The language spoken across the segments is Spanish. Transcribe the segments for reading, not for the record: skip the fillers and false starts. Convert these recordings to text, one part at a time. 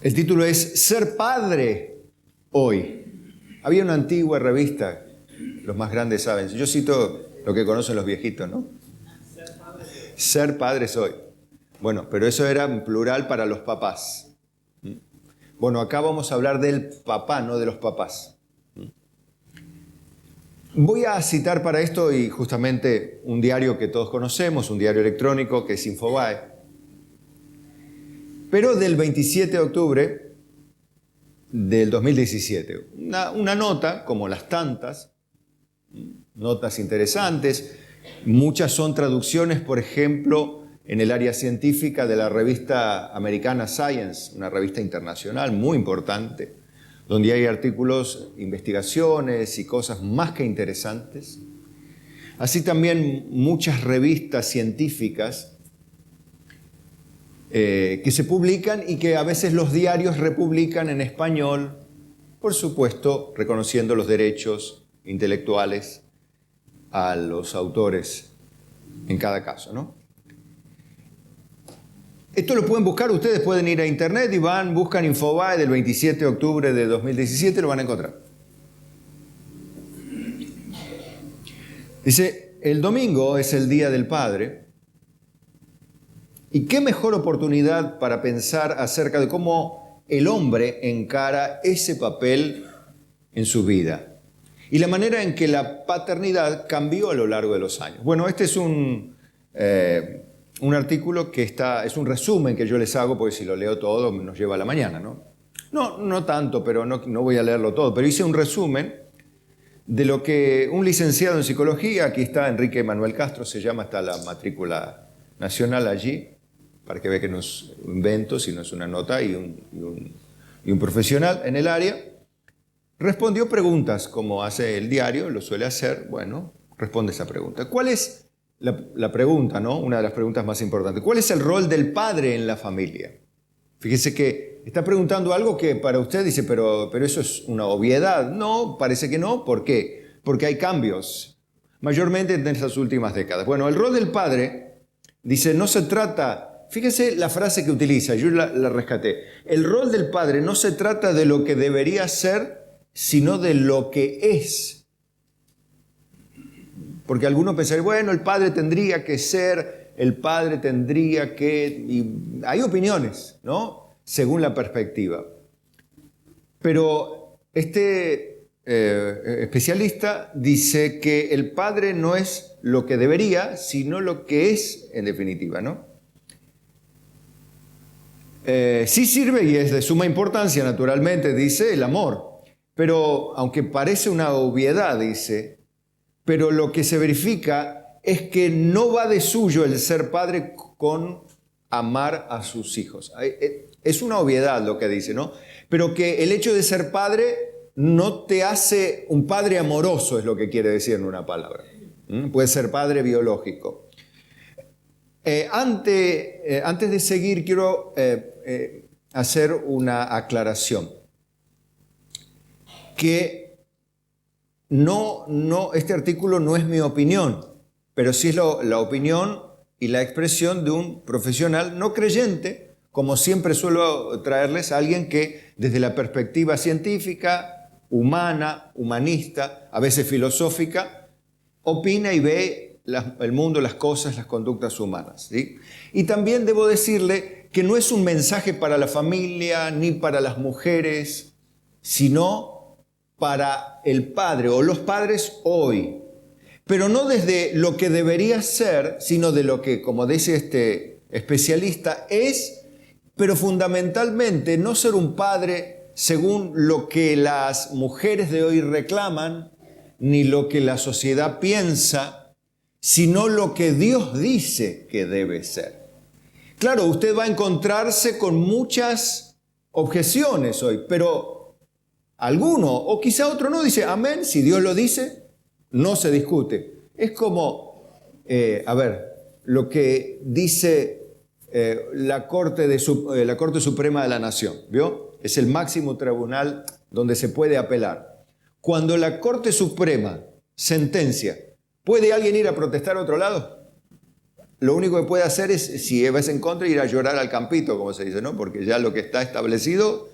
El título es Ser padre hoy. Había una antigua revista, los más grandes saben, yo cito lo que conocen los viejitos, ¿no? Ser padres hoy. Bueno, pero eso era en plural para los papás. Bueno, acá vamos a hablar del papá, no de los papás. Voy a citar para esto y justamente un diario que todos conocemos, un diario electrónico que es Infobae, pero del 27 de octubre del 2017. Una nota, como las tantas, notas interesantes, muchas son traducciones, por ejemplo, en el área científica de la revista americana Science, una revista internacional muy importante, donde hay artículos, investigaciones y cosas más que interesantes. Así también muchas revistas científicas que se publican y que a veces los diarios republican en español, por supuesto, reconociendo los derechos intelectuales a los autores en cada caso, ¿no? Esto lo pueden buscar, ustedes pueden ir a internet y buscan Infobae del 27 de octubre de 2017, lo van a encontrar. Dice, el domingo es el Día del Padre, y qué mejor oportunidad para pensar acerca de cómo el hombre encara ese papel en su vida y la manera en que la paternidad cambió a lo largo de los años. Bueno, este es un artículo que es un resumen que yo les hago, porque si lo leo todo nos lleva a la mañana, ¿no? No tanto, pero no voy a leerlo todo, pero hice un resumen de lo que un licenciado en psicología, aquí está Enrique Manuel Castro, se llama, está la matrícula nacional allí, para que vea que no es un invento, sino es una nota y un profesional en el área, respondió preguntas, como hace el diario, lo suele hacer, bueno, responde esa pregunta. ¿Cuál es la pregunta, ¿no? Una de las preguntas más importantes? ¿Cuál es el rol del padre en la familia? Fíjese que está preguntando algo que para usted dice, pero eso es una obviedad. No, parece que no. ¿Por qué? Porque hay cambios, mayormente en estas últimas décadas. Bueno, el rol del padre, dice, no se trata... Fíjese la frase que utiliza, yo la rescaté. El rol del padre no se trata de lo que debería ser, sino de lo que es. Porque algunos pensarían, bueno, el padre tendría que ser, el padre tendría que... Y hay opiniones, ¿no? Según la perspectiva. Pero este especialista dice que el padre no es lo que debería, sino lo que es en definitiva, ¿no? Sí sirve y es de suma importancia, naturalmente, dice, el amor. Pero, aunque parece una obviedad, dice, pero lo que se verifica es que no va de suyo el ser padre con amar a sus hijos. Es una obviedad lo que dice, ¿no? Pero que el hecho de ser padre no te hace un padre amoroso, es lo que quiere decir en una palabra. Puede ser padre biológico. Antes de seguir, quiero hacer una aclaración. Que este artículo no es mi opinión, pero sí es la opinión y la expresión de un profesional no creyente, como siempre suelo traerles a alguien que desde la perspectiva científica, humana, humanista, a veces filosófica, opina y ve el mundo, las cosas, las conductas humanas, ¿sí? Y también debo decirle que no es un mensaje para la familia ni para las mujeres, sino para el padre o los padres hoy. Pero no desde lo que debería ser, sino de lo que, como dice este especialista, es, pero fundamentalmente no ser un padre según lo que las mujeres de hoy reclaman, ni lo que la sociedad piensa, sino lo que Dios dice que debe ser. Claro, usted va a encontrarse con muchas objeciones hoy, pero alguno, o quizá otro no, dice, amén, si Dios lo dice, no se discute. Es como, lo que dice la Corte Suprema de la Nación, ¿vio? Es el máximo tribunal donde se puede apelar. Cuando la Corte Suprema sentencia, ¿puede alguien ir a protestar a otro lado? lo único que puede hacer es, si vas en contra, ir a llorar al campito, como se dice, ¿no? Porque ya lo que está establecido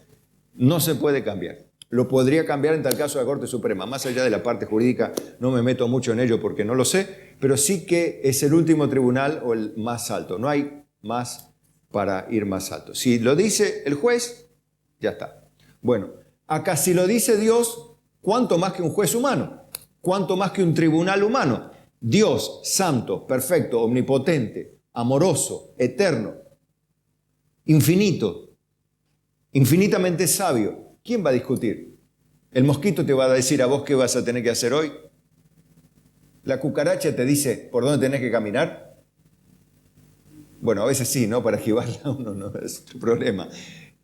no se puede cambiar. Lo podría cambiar en tal caso la Corte Suprema. Más allá de la parte jurídica, no me meto mucho en ello porque no lo sé, pero sí que es el último tribunal o el más alto. No hay más para ir más alto. Si lo dice el juez, ya está. Bueno, acá si lo dice Dios, ¿cuánto más que un juez humano? ¿Cuánto más que un tribunal humano? Dios, santo, perfecto, omnipotente, amoroso, eterno, infinito, infinitamente sabio. ¿Quién va a discutir? ¿El mosquito te va a decir a vos qué vas a tener que hacer hoy? ¿La cucaracha te dice por dónde tenés que caminar? Bueno, a veces sí, ¿no? Para esquivarla uno no es tu problema.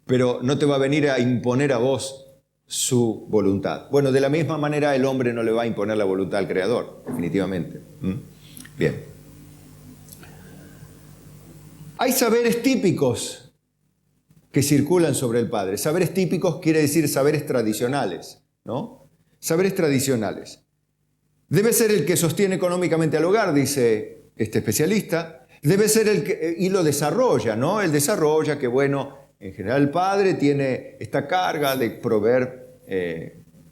Pero no te va a venir a imponer a vos su voluntad. Bueno, de la misma manera el hombre no le va a imponer la voluntad al Creador, definitivamente. Bien. Hay saberes típicos que circulan sobre el Padre. Saberes típicos quiere decir saberes tradicionales, ¿no? Saberes tradicionales. Debe ser el que sostiene económicamente al hogar, dice este especialista. Debe ser el que, y lo desarrolla, ¿no? Él desarrolla que, bueno, en general el padre tiene esta carga de proveer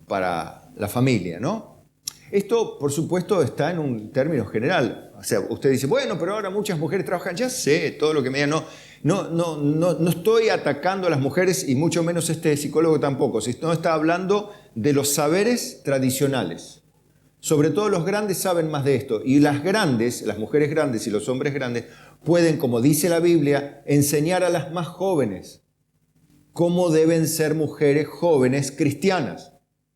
para la familia, ¿no? Esto, por supuesto, está en un término general. O sea, usted dice, bueno, pero ahora muchas mujeres trabajan. Ya sé, todo lo que me digan. No estoy atacando a las mujeres y mucho menos este psicólogo tampoco. No está hablando de los saberes tradicionales. Sobre todo los grandes saben más de esto. Y las grandes, las mujeres grandes y los hombres grandes, pueden, como dice la Biblia, enseñar a las más jóvenes cómo deben ser mujeres jóvenes cristianas.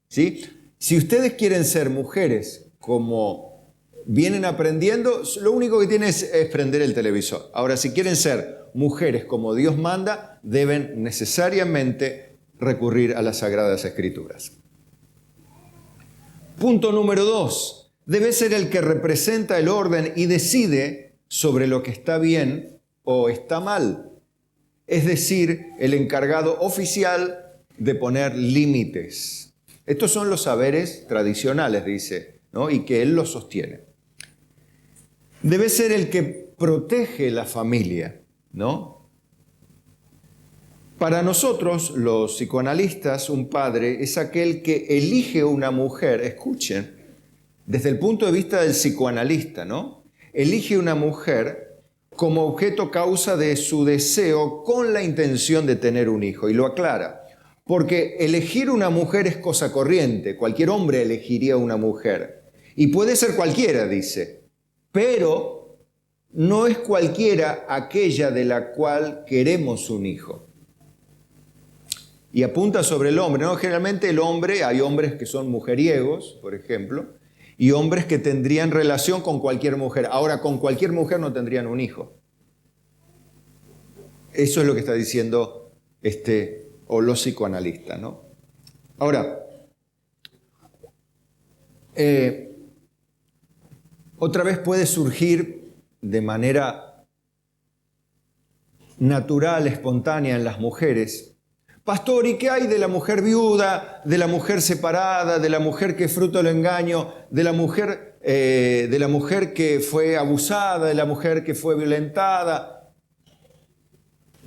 ¿Sí? Si ustedes quieren ser mujeres como vienen aprendiendo, lo único que tienen es prender el televisor. Ahora, si quieren ser mujeres como Dios manda, deben necesariamente recurrir a las Sagradas Escrituras. Punto número 2. Debe ser el que representa el orden y decide sobre lo que está bien o está mal. Es decir, el encargado oficial de poner límites. Estos son los saberes tradicionales, dice, ¿no? Y que él los sostiene. Debe ser el que protege la familia, ¿no? Para nosotros, los psicoanalistas, un padre es aquel que elige una mujer, escuchen, desde el punto de vista del psicoanalista, ¿no? Elige una mujer como objeto causa de su deseo con la intención de tener un hijo, y lo aclara. Porque elegir una mujer es cosa corriente, cualquier hombre elegiría una mujer. Y puede ser cualquiera, dice, pero no es cualquiera aquella de la cual queremos un hijo. Y apunta sobre el hombre, ¿no? Generalmente el hombre, hay hombres que son mujeriegos, por ejemplo, y hombres que tendrían relación con cualquier mujer. Ahora, con cualquier mujer no tendrían un hijo. Eso es lo que está diciendo o los psicoanalistas, ¿no? Ahora, otra vez puede surgir de manera natural, espontánea en las mujeres. Pastor, ¿y qué hay de la mujer viuda, de la mujer separada, de la mujer que es fruto del engaño, de la mujer que fue abusada, de la mujer que fue violentada?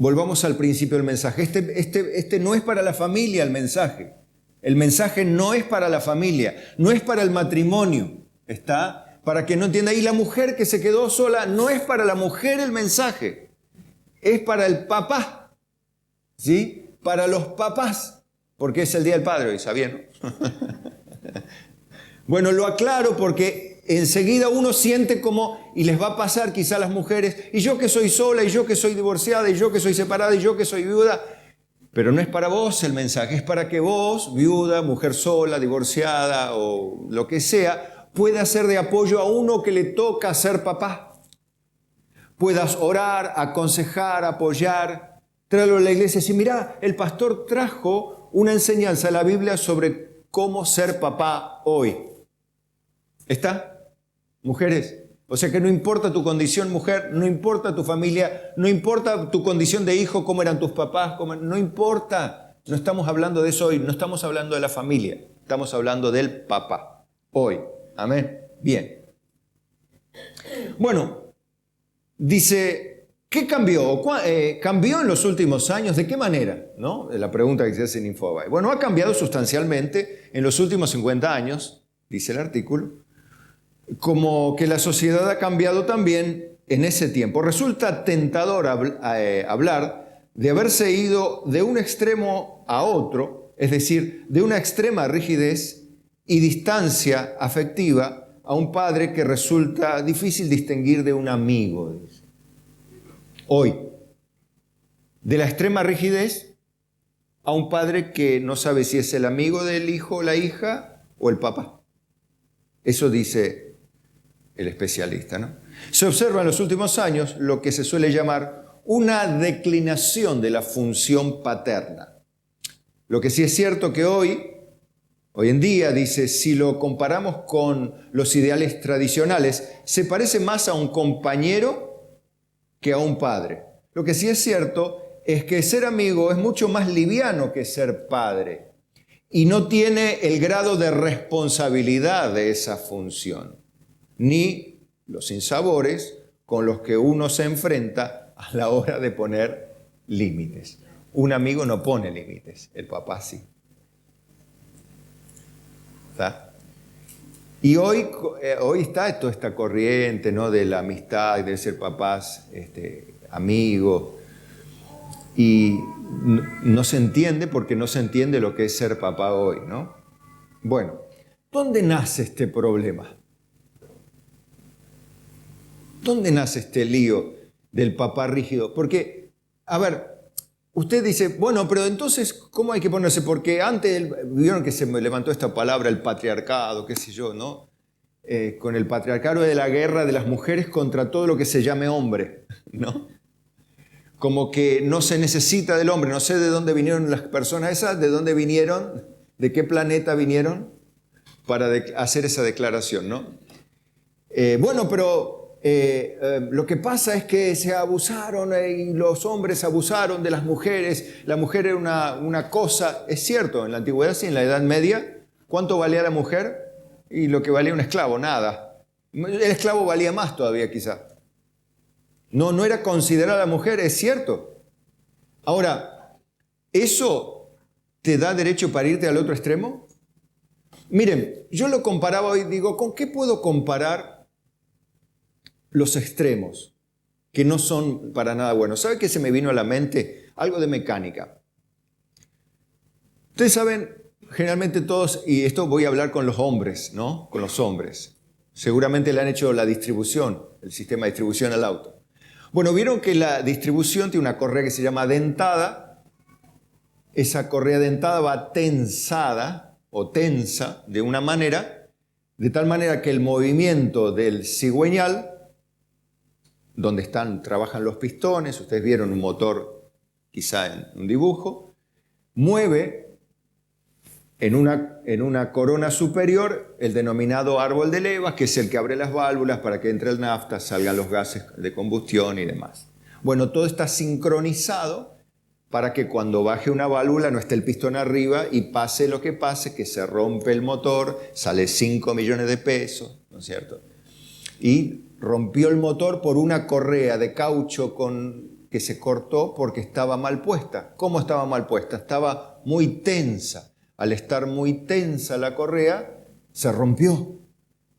Volvamos al principio del mensaje. Este no es para la familia el mensaje. El mensaje no es para la familia, no es para el matrimonio. ¿Está? Para que no entienda. Y la mujer que se quedó sola, no es para la mujer el mensaje. Es para el papá. ¿Sí? Para los papás. Porque es el Día del Padre hoy, ¿sabían? Bueno, lo aclaro porque enseguida uno siente como, y les va a pasar quizá a las mujeres, y yo que soy sola, y yo que soy divorciada, y yo que soy separada, y yo que soy viuda. Pero no es para vos el mensaje, es para que vos, viuda, mujer sola, divorciada o lo que sea, pueda ser de apoyo a uno que le toca ser papá. Puedas orar, aconsejar, apoyar, traerlo a la iglesia y decir, mirá, el pastor trajo una enseñanza de la Biblia sobre cómo ser papá hoy. ¿Está? Mujeres. O sea que no importa tu condición mujer, no importa tu familia, no importa tu condición de hijo, cómo eran tus papás, no importa. No estamos hablando de eso hoy, no estamos hablando de la familia, estamos hablando del papá hoy. Amén. Bien. Bueno, Dice, ¿qué cambió? ¿Cambió en los últimos años? ¿De qué manera? ¿No? La pregunta que se hace en Infobae. Bueno, ha cambiado sustancialmente en los últimos 50 años, dice el artículo, como que la sociedad ha cambiado también en ese tiempo. Resulta tentador hablar de haberse ido de un extremo a otro, es decir, de una extrema rigidez y distancia afectiva a un padre que resulta difícil distinguir de un amigo, dice. Hoy, de la extrema rigidez a un padre que no sabe si es el amigo del hijo o la hija o el papá. Eso dice el especialista, ¿no? Se observa en los últimos años lo que se suele llamar una declinación de la función paterna. Lo que sí es cierto que hoy en día, dice, si lo comparamos con los ideales tradicionales, se parece más a un compañero que a un padre. Lo que sí es cierto es que ser amigo es mucho más liviano que ser padre y no tiene el grado de responsabilidad de esa función, ni los sinsabores con los que uno se enfrenta a la hora de poner límites. Un amigo no pone límites, el papá sí. ¿Está? Y hoy está toda esta corriente, ¿no?, de la amistad y de ser papás amigos. Y no se entiende porque no se entiende lo que es ser papá hoy, ¿no? Bueno, ¿dónde nace este problema? ¿Dónde nace este lío del papá rígido? Porque, a ver, usted dice, bueno, pero entonces, ¿cómo hay que ponerse? Porque antes, vieron que se me levantó esta palabra, el patriarcado, qué sé yo, ¿no? Con el patriarcado de la guerra de las mujeres contra todo lo que se llame hombre, ¿no? Como que no se necesita del hombre. No sé de dónde vinieron las personas esas, de dónde vinieron, de qué planeta vinieron para hacer esa declaración, ¿no? Bueno, pero lo que pasa es que se abusaron y los hombres abusaron de las mujeres. La mujer era una cosa, es cierto, en la antigüedad sí, en la Edad Media, ¿cuánto valía la mujer? Y lo que valía un esclavo, nada. El esclavo valía más todavía quizá. No era considerada mujer, es cierto. Ahora, ¿eso te da derecho para irte al otro extremo? Miren, yo lo comparaba hoy, digo, ¿con qué puedo comparar los extremos que no son para nada buenos? ¿Sabe qué se me vino a la mente? Algo de mecánica. Ustedes saben, generalmente todos, y esto voy a hablar con los hombres, ¿no? Con los hombres. Seguramente le han hecho la distribución, el sistema de distribución al auto. Bueno, vieron que la distribución tiene una correa que se llama dentada. Esa correa dentada va tensada o tensa de una manera, de tal manera que el movimiento del cigüeñal, donde trabajan los pistones, ustedes vieron un motor quizá en un dibujo, mueve en una corona superior el denominado árbol de levas, que es el que abre las válvulas para que entre el nafta, salgan los gases de combustión y demás. Bueno, todo está sincronizado para que cuando baje una válvula no esté el pistón arriba y pase lo que pase, que se rompe el motor, sale 5 millones de pesos, ¿no es cierto? Y rompió el motor por una correa de caucho que se cortó porque estaba mal puesta. ¿Cómo estaba mal puesta? Estaba muy tensa. Al estar muy tensa la correa, se rompió,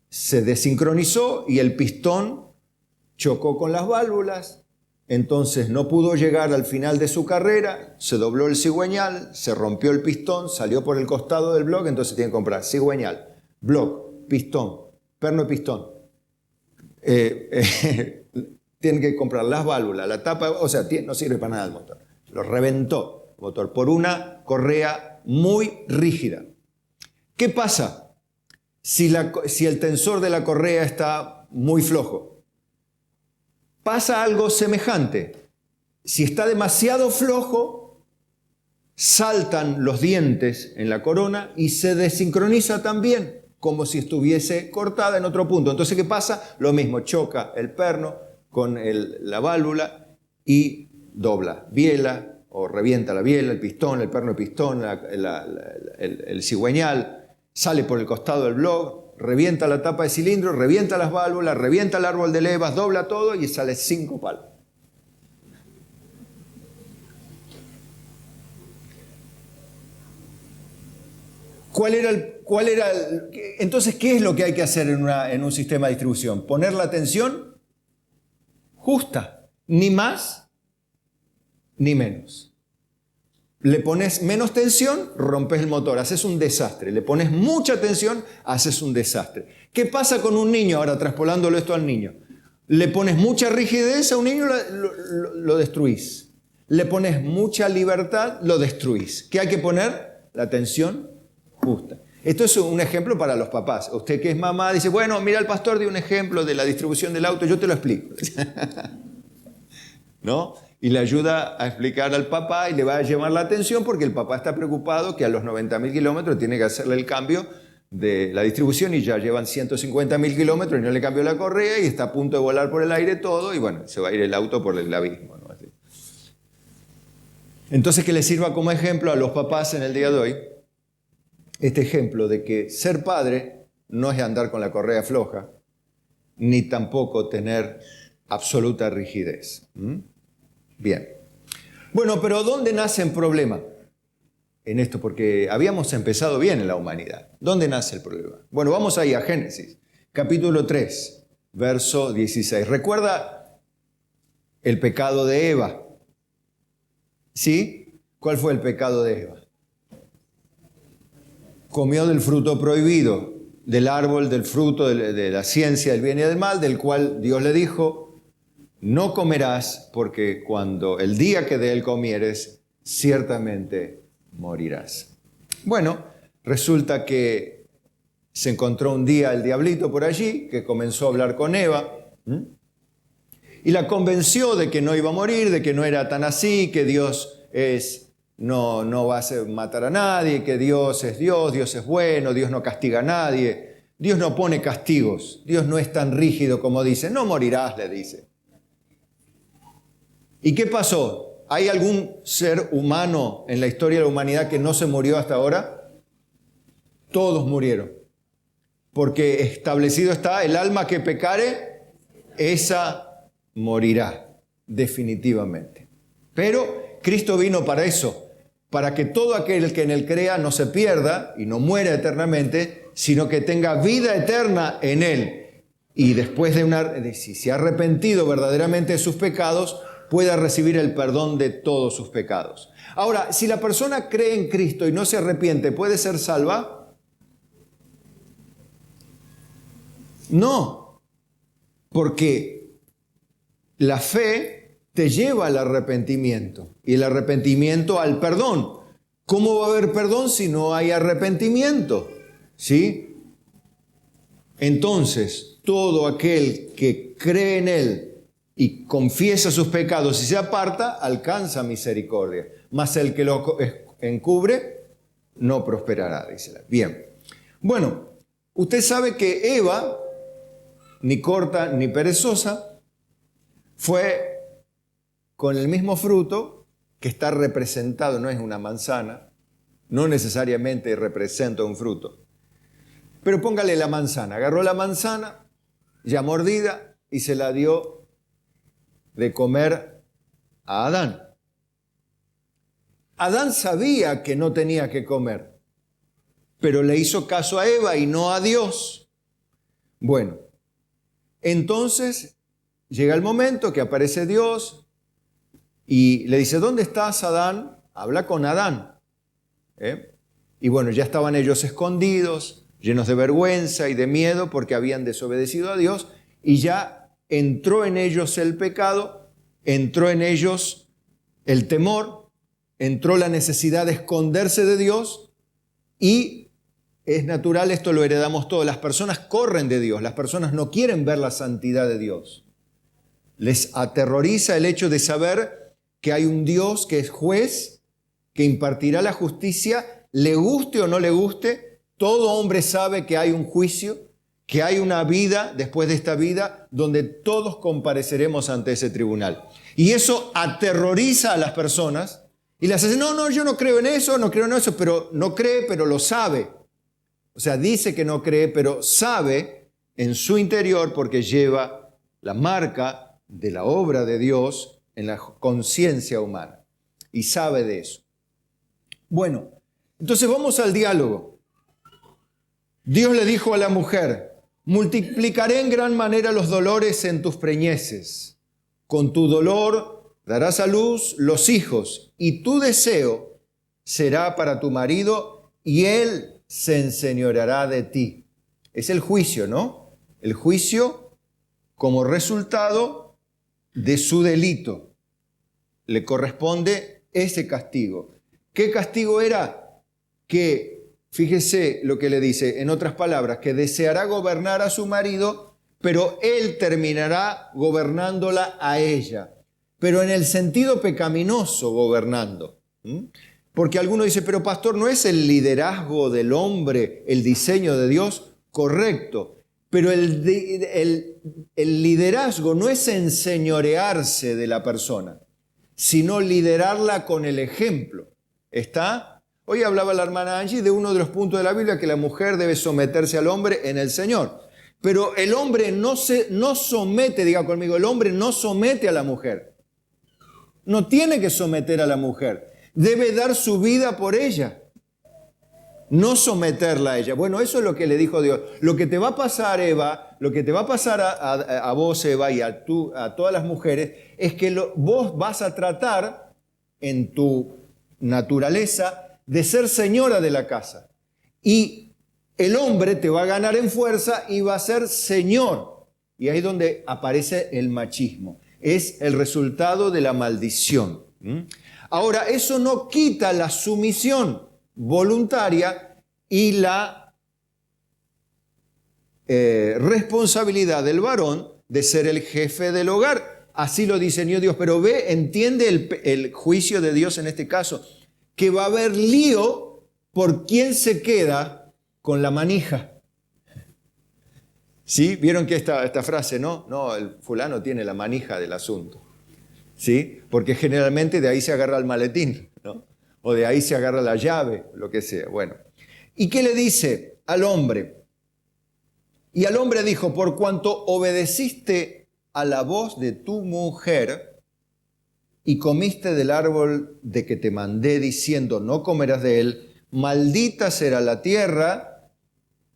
se desincronizó y el pistón chocó con las válvulas. Entonces no pudo llegar al final de su carrera, se dobló el cigüeñal, se rompió el pistón, salió por el costado del bloque, entonces tiene que comprar cigüeñal, bloque, pistón, perno de pistón. Tienen que comprar las válvulas, la tapa, o sea, no sirve para nada el motor. Lo reventó el motor por una correa muy rígida. ¿Qué pasa si el tensor de la correa está muy flojo? Pasa algo semejante. Si está demasiado flojo, saltan los dientes en la corona y se desincroniza también, como si estuviese cortada en otro punto. Entonces, ¿qué pasa? Lo mismo, choca el perno con la válvula y dobla, biela, o revienta la biela, el pistón, el perno de pistón, el cigüeñal, sale por el costado del bloque, revienta la tapa de cilindro, revienta las válvulas, revienta el árbol de levas, dobla todo y sale 5 palos. Entonces, ¿qué es lo que hay que hacer en un sistema de distribución? Poner la tensión justa, ni más ni menos. Le pones menos tensión, rompes el motor, haces un desastre. Le pones mucha tensión, haces un desastre. ¿Qué pasa con un niño? Ahora, traspolándolo esto al niño. Le pones mucha rigidez a un niño, lo destruís. Le pones mucha libertad, lo destruís. ¿Qué hay que poner? La tensión justa. Esto es un ejemplo para los papás. Usted que es mamá dice, bueno, mira, el pastor dio un ejemplo de la distribución del auto, yo te lo explico. ¿No? Y le ayuda a explicar al papá y le va a llamar la atención porque el papá está preocupado que a los 90.000 kilómetros tiene que hacerle el cambio de la distribución y ya llevan 150.000 kilómetros y no le cambió la correa y está a punto de volar por el aire todo y bueno, se va a ir el auto por el abismo, ¿no? Así. Entonces, que le sirva como ejemplo a los papás en el día de hoy, este ejemplo de que ser padre no es andar con la correa floja, ni tampoco tener absoluta rigidez. Bien. Bueno, pero ¿dónde nace el problema en esto? Porque habíamos empezado bien en la humanidad. ¿Dónde nace el problema? Bueno, vamos ahí a Génesis, capítulo 3, verso 16. ¿Recuerda el pecado de Eva? ¿Sí? ¿Cuál fue el pecado de Eva? Comió del fruto prohibido, del árbol, del fruto de la ciencia del bien y del mal, del cual Dios le dijo, no comerás porque cuando el día que de él comieres, ciertamente morirás. Bueno, resulta que se encontró un día el diablito por allí, que comenzó a hablar con Eva, y la convenció de que no iba a morir, de que no era tan así, que Dios no va a matar a nadie, que Dios es bueno, Dios no castiga a nadie, Dios no pone castigos, Dios no es tan rígido como dice, no morirás, le dice. ¿Y qué pasó? ¿Hay algún ser humano en la historia de la humanidad que no se murió hasta ahora? Todos murieron. Porque establecido está, el alma que pecare, esa morirá definitivamente. Pero Cristo vino para eso, para que todo aquel que en él crea no se pierda y no muera eternamente, sino que tenga vida eterna en él. Y después si se ha arrepentido verdaderamente de sus pecados, pueda recibir el perdón de todos sus pecados. Ahora, si la persona cree en Cristo y no se arrepiente, ¿puede ser salva? No, porque la fe te lleva al arrepentimiento y el arrepentimiento al perdón. ¿Cómo va a haber perdón si no hay arrepentimiento? ¿Sí? Entonces, todo aquel que cree en Él y confiesa sus pecados y se aparta, alcanza misericordia. Mas el que lo encubre no prosperará, dice. Bien. Bueno, usted sabe que Eva, ni corta ni perezosa, fue con el mismo fruto que está representado, no es una manzana, no necesariamente representa un fruto. Pero póngale la manzana, agarró la manzana, ya mordida, y se la dio de comer a Adán. Adán sabía que no tenía que comer, pero le hizo caso a Eva y no a Dios. Bueno, entonces llega el momento que aparece Dios y le dice, ¿dónde estás, Adán? Habla con Adán. Y bueno, ya estaban ellos escondidos, llenos de vergüenza y de miedo porque habían desobedecido a Dios y ya entró en ellos el pecado, entró en ellos el temor, entró la necesidad de esconderse de Dios y es natural, esto lo heredamos todos, las personas corren de Dios, las personas no quieren ver la santidad de Dios. Les aterroriza el hecho de saber que hay un Dios que es juez, que impartirá la justicia, le guste o no le guste, todo hombre sabe que hay un juicio, que hay una vida después de esta vida donde todos compareceremos ante ese tribunal. Y eso aterroriza a las personas y las hace, no, yo no creo en eso, pero no cree, pero lo sabe. O sea, dice que no cree, pero sabe en su interior, porque lleva la marca de la obra de Dios en la conciencia humana. Y sabe de eso. Bueno, entonces vamos al diálogo. Dios le dijo a la mujer: multiplicaré en gran manera los dolores en tus preñeces. Con tu dolor darás a luz los hijos, y tu deseo será para tu marido, y él se enseñoreará de ti. Es el juicio, ¿no? El juicio como resultado de su delito. Le corresponde ese castigo. ¿Qué castigo era? Que, fíjese lo que le dice, en otras palabras, que deseará gobernar a su marido, pero él terminará gobernándola a ella. Pero en el sentido pecaminoso gobernando. Porque alguno dice, pero pastor, ¿no es el liderazgo del hombre el diseño de Dios? Correcto. Pero el liderazgo no es enseñorearse de la persona, sino liderarla con el ejemplo. ¿Está? Hoy hablaba la hermana Angie de uno de los puntos de la Biblia, que la mujer debe someterse al hombre en el Señor. Pero el hombre no somete, diga conmigo, el hombre no somete a la mujer. No tiene que someter a la mujer. Debe dar su vida por ella, no someterla a ella. Bueno, eso es lo que le dijo Dios. Lo que te va a pasar, Eva, lo que te va a pasar a vos, Eva, y a todas las mujeres, es que vos vas a tratar en tu naturaleza de ser señora de la casa. Y el hombre te va a ganar en fuerza y va a ser señor. Y ahí es donde aparece el machismo. Es el resultado de la maldición. Ahora, eso no quita la sumisión voluntaria y la responsabilidad del varón de ser el jefe del hogar. Así lo diseñó Dios. Pero entiende el juicio de Dios en este caso, que va a haber lío por quién se queda con la manija. ¿Sí? ¿Vieron que esta frase, no? No, el fulano tiene la manija del asunto. ¿Sí? Porque generalmente de ahí se agarra el maletín, ¿no? O de ahí se agarra la llave, lo que sea. Bueno. ¿Y qué le dice al hombre? Y al hombre dijo, por cuanto obedeciste a la voz de tu mujer y comiste del árbol de que te mandé diciendo, no comerás de él, maldita será la tierra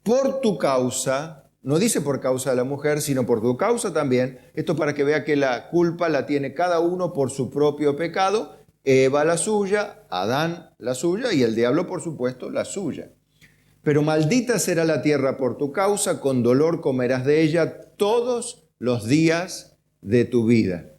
por tu causa. No dice por causa de la mujer, sino por tu causa también. Esto para que vea que la culpa la tiene cada uno por su propio pecado. Eva la suya, Adán la suya y el diablo, por supuesto, la suya. Pero maldita será la tierra por tu causa, con dolor comerás de ella todos los días de tu vida.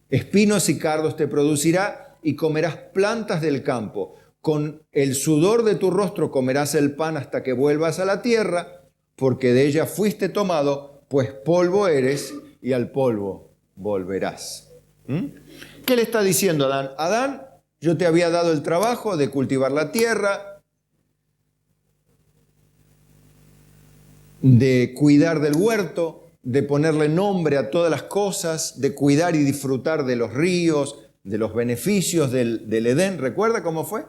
Espinos y cardos te producirá y comerás plantas del campo. Con el sudor de tu rostro comerás el pan hasta que vuelvas a la tierra, porque de ella fuiste tomado, pues polvo eres y al polvo volverás. ¿Qué le está diciendo Adán? Adán, yo te había dado el trabajo de cultivar la tierra, de cuidar del huerto, de ponerle nombre a todas las cosas, de cuidar y disfrutar de los ríos, de los beneficios del Edén. ¿Recuerda cómo fue?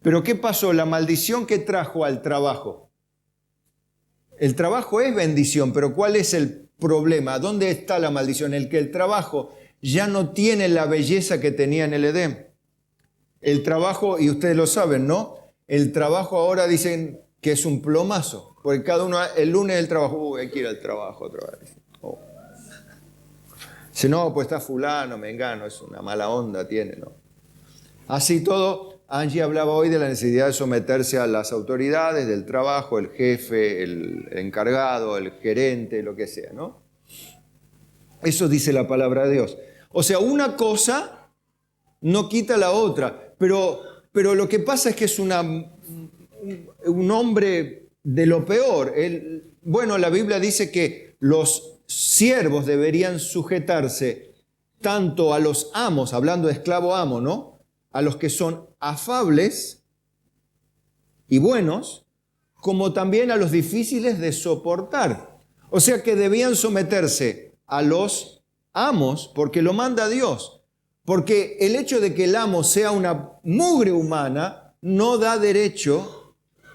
Pero ¿qué pasó? La maldición que trajo al trabajo. El trabajo es bendición, pero ¿cuál es el problema? ¿Dónde está la maldición? El que el trabajo ya no tiene la belleza que tenía en el Edén. El trabajo, y ustedes lo saben, ¿no? El trabajo ahora dicen que es un plomazo, porque cada uno, el lunes el trabajo, hay que ir al trabajo otra vez. Oh. Si no, pues está fulano, mengano, es una mala onda, tiene, ¿no? Así todo. Angie hablaba hoy de la necesidad de someterse a las autoridades del trabajo, el jefe, el encargado, el gerente, lo que sea, ¿no? Eso dice la palabra de Dios. O sea, una cosa no quita la otra, pero lo que pasa es que es un hombre de lo peor. Bueno, la Biblia dice que los siervos deberían sujetarse tanto a los amos, hablando de esclavo-amo, ¿no? A los que son afables y buenos, como también a los difíciles de soportar. O sea que debían someterse a los amos porque lo manda Dios. Porque el hecho de que el amo sea una mugre humana no da derecho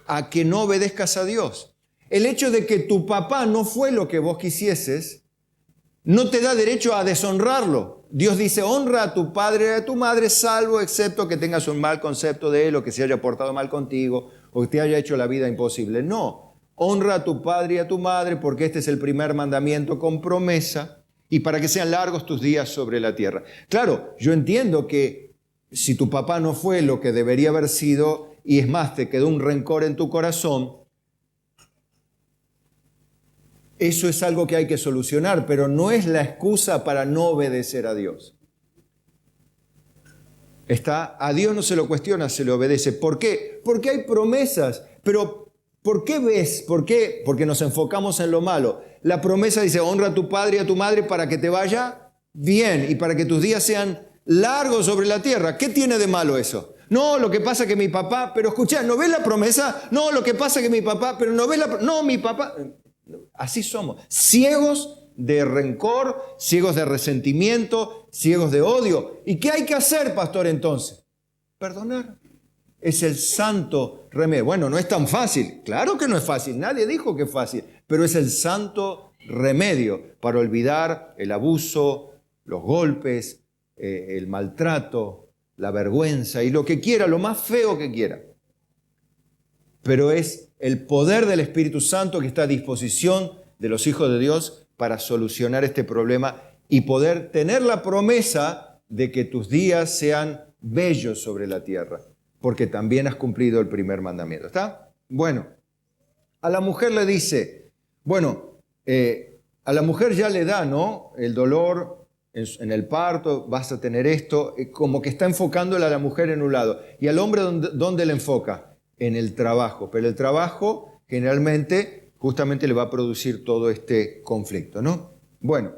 a que no obedezcas a Dios. El hecho de que tu papá no fue lo que vos quisieses, no te da derecho a deshonrarlo. Dios dice, honra a tu padre y a tu madre, salvo excepto que tengas un mal concepto de él o que se haya portado mal contigo o que te haya hecho la vida imposible. No, honra a tu padre y a tu madre porque este es el primer mandamiento con promesa y para que sean largos tus días sobre la tierra. Claro, yo entiendo que si tu papá no fue lo que debería haber sido y es más, te quedó un rencor en tu corazón, eso es algo que hay que solucionar, pero no es la excusa para no obedecer a Dios. A Dios no se lo cuestiona, se le obedece. ¿Por qué? Porque hay promesas. Pero ¿por qué ves? ¿Por qué? Porque nos enfocamos en lo malo. La promesa dice, honra a tu padre y a tu madre para que te vaya bien y para que tus días sean largos sobre la tierra. ¿Qué tiene de malo eso? No, lo que pasa es que mi papá, pero escuchá, ¿no ves la promesa? No, lo que pasa es que mi papá, pero no ves no, mi papá... Así somos, ciegos de rencor, ciegos de resentimiento, ciegos de odio. ¿Y qué hay que hacer, pastor, entonces? Perdonar. Es el santo remedio. Bueno, no es tan fácil. Claro que no es fácil, nadie dijo que es fácil, pero es el santo remedio para olvidar el abuso, los golpes, el maltrato, la vergüenza y lo que quiera, lo más feo que quiera. Pero es el poder del Espíritu Santo que está a disposición de los hijos de Dios para solucionar este problema y poder tener la promesa de que tus días sean bellos sobre la tierra, porque también has cumplido el primer mandamiento. ¿Está? Bueno, a la mujer le dice, a la mujer ya le da, ¿no? El dolor en el parto, vas a tener esto, como que está enfocándola a la mujer en un lado. ¿Y al hombre dónde le enfoca? En el trabajo, pero el trabajo generalmente justamente le va a producir todo este conflicto, ¿no? Bueno,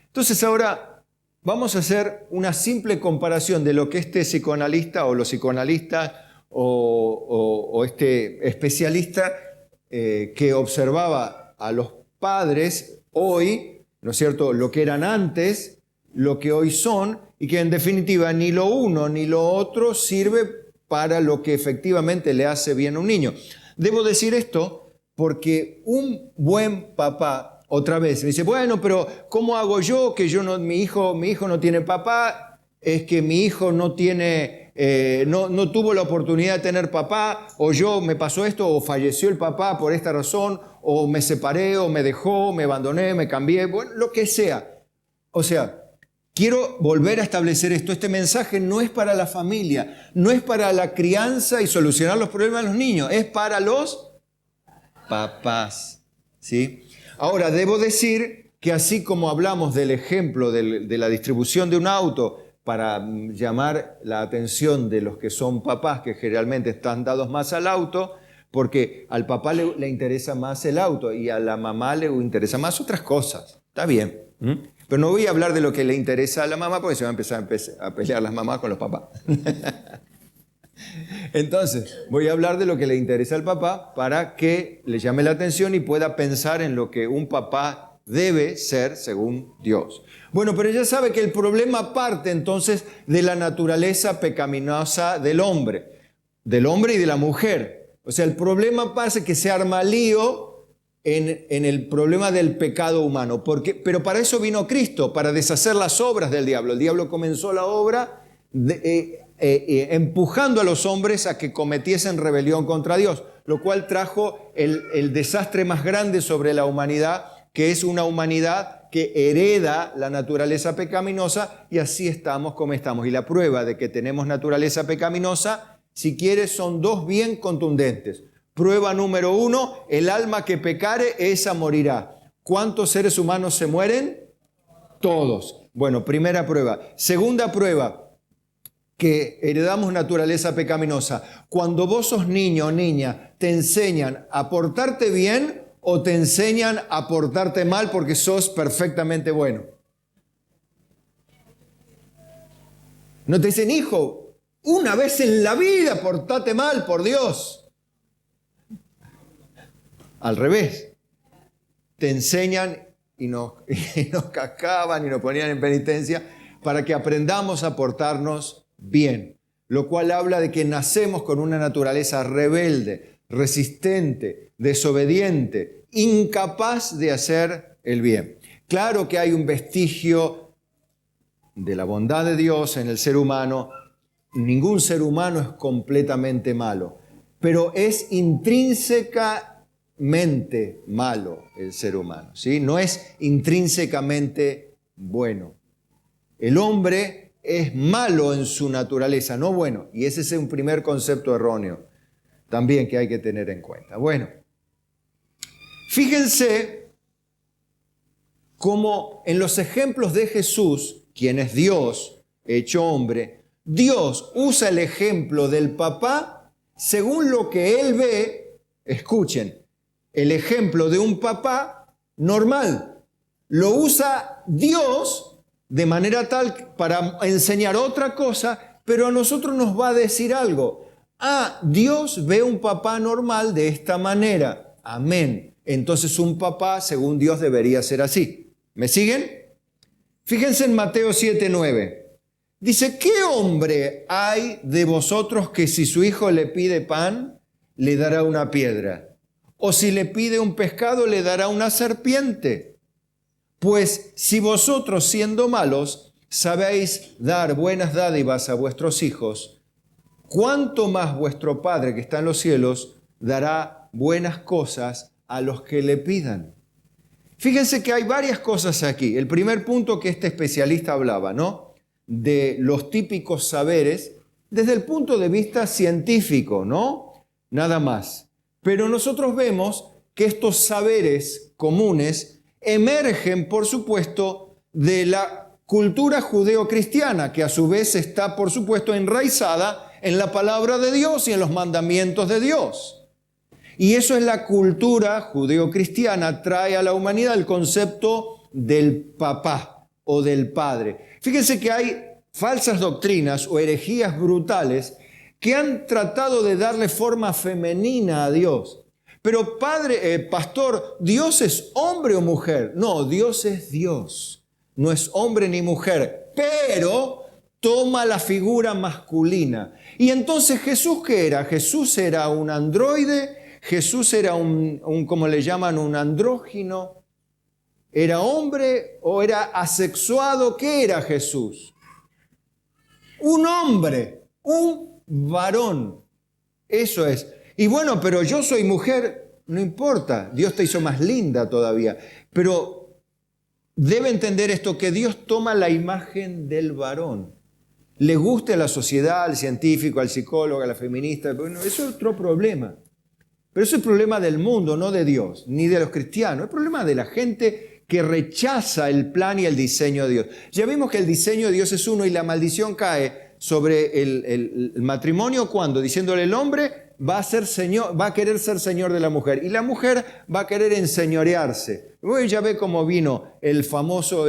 entonces ahora vamos a hacer una simple comparación de lo que este psicoanalista o los psicoanalistas o este especialista que observaba a los padres hoy, ¿no es cierto?, lo que eran antes, lo que hoy son, y que en definitiva ni lo uno ni lo otro sirve para lo que efectivamente le hace bien a un niño. Debo decir esto porque un buen papá, otra vez, me dice, bueno, pero ¿cómo hago yo que mi hijo no tiene papá? Es que mi hijo no tuvo la oportunidad de tener papá, o me pasó esto, o falleció el papá por esta razón, o me separé, o me dejó, me abandoné, me cambié, bueno, lo que sea. O sea, quiero volver a establecer esto. Este mensaje no es para la familia, no es para la crianza y solucionar los problemas de los niños, es para los papás, ¿sí? Ahora, debo decir que así como hablamos del ejemplo de la distribución de un auto para llamar la atención de los que son papás, que generalmente están dados más al auto, porque al papá le interesa más el auto y a la mamá le interesa más otras cosas. Está bien. Pero no voy a hablar de lo que le interesa a la mamá porque se van a empezar a pelear las mamás con los papás. Entonces, voy a hablar de lo que le interesa al papá para que le llame la atención y pueda pensar en lo que un papá debe ser según Dios. Bueno, pero ella sabe que el problema parte entonces de la naturaleza pecaminosa del hombre y de la mujer. O sea, el problema pasa que se arma lío en el problema del pecado humano. Pero para eso vino Cristo, para deshacer las obras del diablo. El diablo comenzó la obra empujando a los hombres a que cometiesen rebelión contra Dios, lo cual trajo el desastre más grande sobre la humanidad, que es una humanidad que hereda la naturaleza pecaminosa, y así estamos como estamos. Y la prueba de que tenemos naturaleza pecaminosa, si quieres, son dos bien contundentes. Prueba número 1, el alma que pecare, esa morirá. ¿Cuántos seres humanos se mueren? Todos. Bueno, primera prueba. Segunda prueba, que heredamos naturaleza pecaminosa. Cuando vos sos niño o niña, ¿te enseñan a portarte bien o te enseñan a portarte mal porque sos perfectamente bueno? No te dicen, hijo, una vez en la vida portate mal, por Dios. Al revés, te enseñan y nos cascaban y nos ponían en penitencia para que aprendamos a portarnos bien. lo cual habla de que nacemos con una naturaleza rebelde, resistente, desobediente, incapaz de hacer el bien. Claro que hay un vestigio de la bondad de Dios en el ser humano. Ningún ser humano es completamente malo, pero es intrínsecamente malo el ser humano, ¿sí? No es intrínsecamente bueno. El hombre es malo en su naturaleza, no bueno, y ese es un primer concepto erróneo también que hay que tener en cuenta. Bueno, fíjense cómo en los ejemplos de Jesús, quien es Dios hecho hombre, Dios usa el ejemplo del papá según lo que él ve. Escuchen, el ejemplo de un papá normal lo usa Dios de manera tal para enseñar otra cosa, pero a nosotros nos va a decir algo. Dios ve un papá normal de esta manera. Amén. Entonces un papá, según Dios, debería ser así. ¿Me siguen? Fíjense en Mateo 7:9. Dice, ¿qué hombre hay de vosotros que si su hijo le pide pan, le dará una piedra? O si le pide un pescado, le dará una serpiente. Pues si vosotros, siendo malos, sabéis dar buenas dádivas a vuestros hijos, ¿cuánto más vuestro Padre que está en los cielos dará buenas cosas a los que le pidan? Fíjense que hay varias cosas aquí. El primer punto que este especialista hablaba, ¿no? De los típicos saberes desde el punto de vista científico, ¿no? Nada más. Pero nosotros vemos que estos saberes comunes emergen, por supuesto, de la cultura judeocristiana, que a su vez está, por supuesto, enraizada en la palabra de Dios y en los mandamientos de Dios. Y eso es la cultura judeocristiana, trae a la humanidad el concepto del papá o del padre. Fíjense que hay falsas doctrinas o herejías brutales que han tratado de darle forma femenina a Dios. Pero pastor, ¿Dios es hombre o mujer? No, Dios es Dios. No es hombre ni mujer, pero toma la figura masculina. Y entonces, ¿Jesús qué era? Jesús era un androide, Jesús era ¿cómo le llaman? Un andrógino. ¿Era hombre o era asexuado? ¿Qué era Jesús? Un hombre, un varón. Eso es. Y bueno, pero yo soy mujer, no importa, Dios te hizo más linda todavía. Pero debe entender esto, que Dios toma la imagen del varón. Le guste a la sociedad, al científico, al psicólogo, a la feminista, bueno, eso es otro problema. Pero eso es el problema del mundo, no de Dios, ni de los cristianos. Es el problema de la gente que rechaza el plan y el diseño de Dios. Ya vimos que el diseño de Dios es uno y la maldición cae sobre el matrimonio cuando, diciéndole el hombre va a querer ser señor de la mujer y la mujer va a querer enseñorearse. Bueno, ya ve cómo vino el famoso,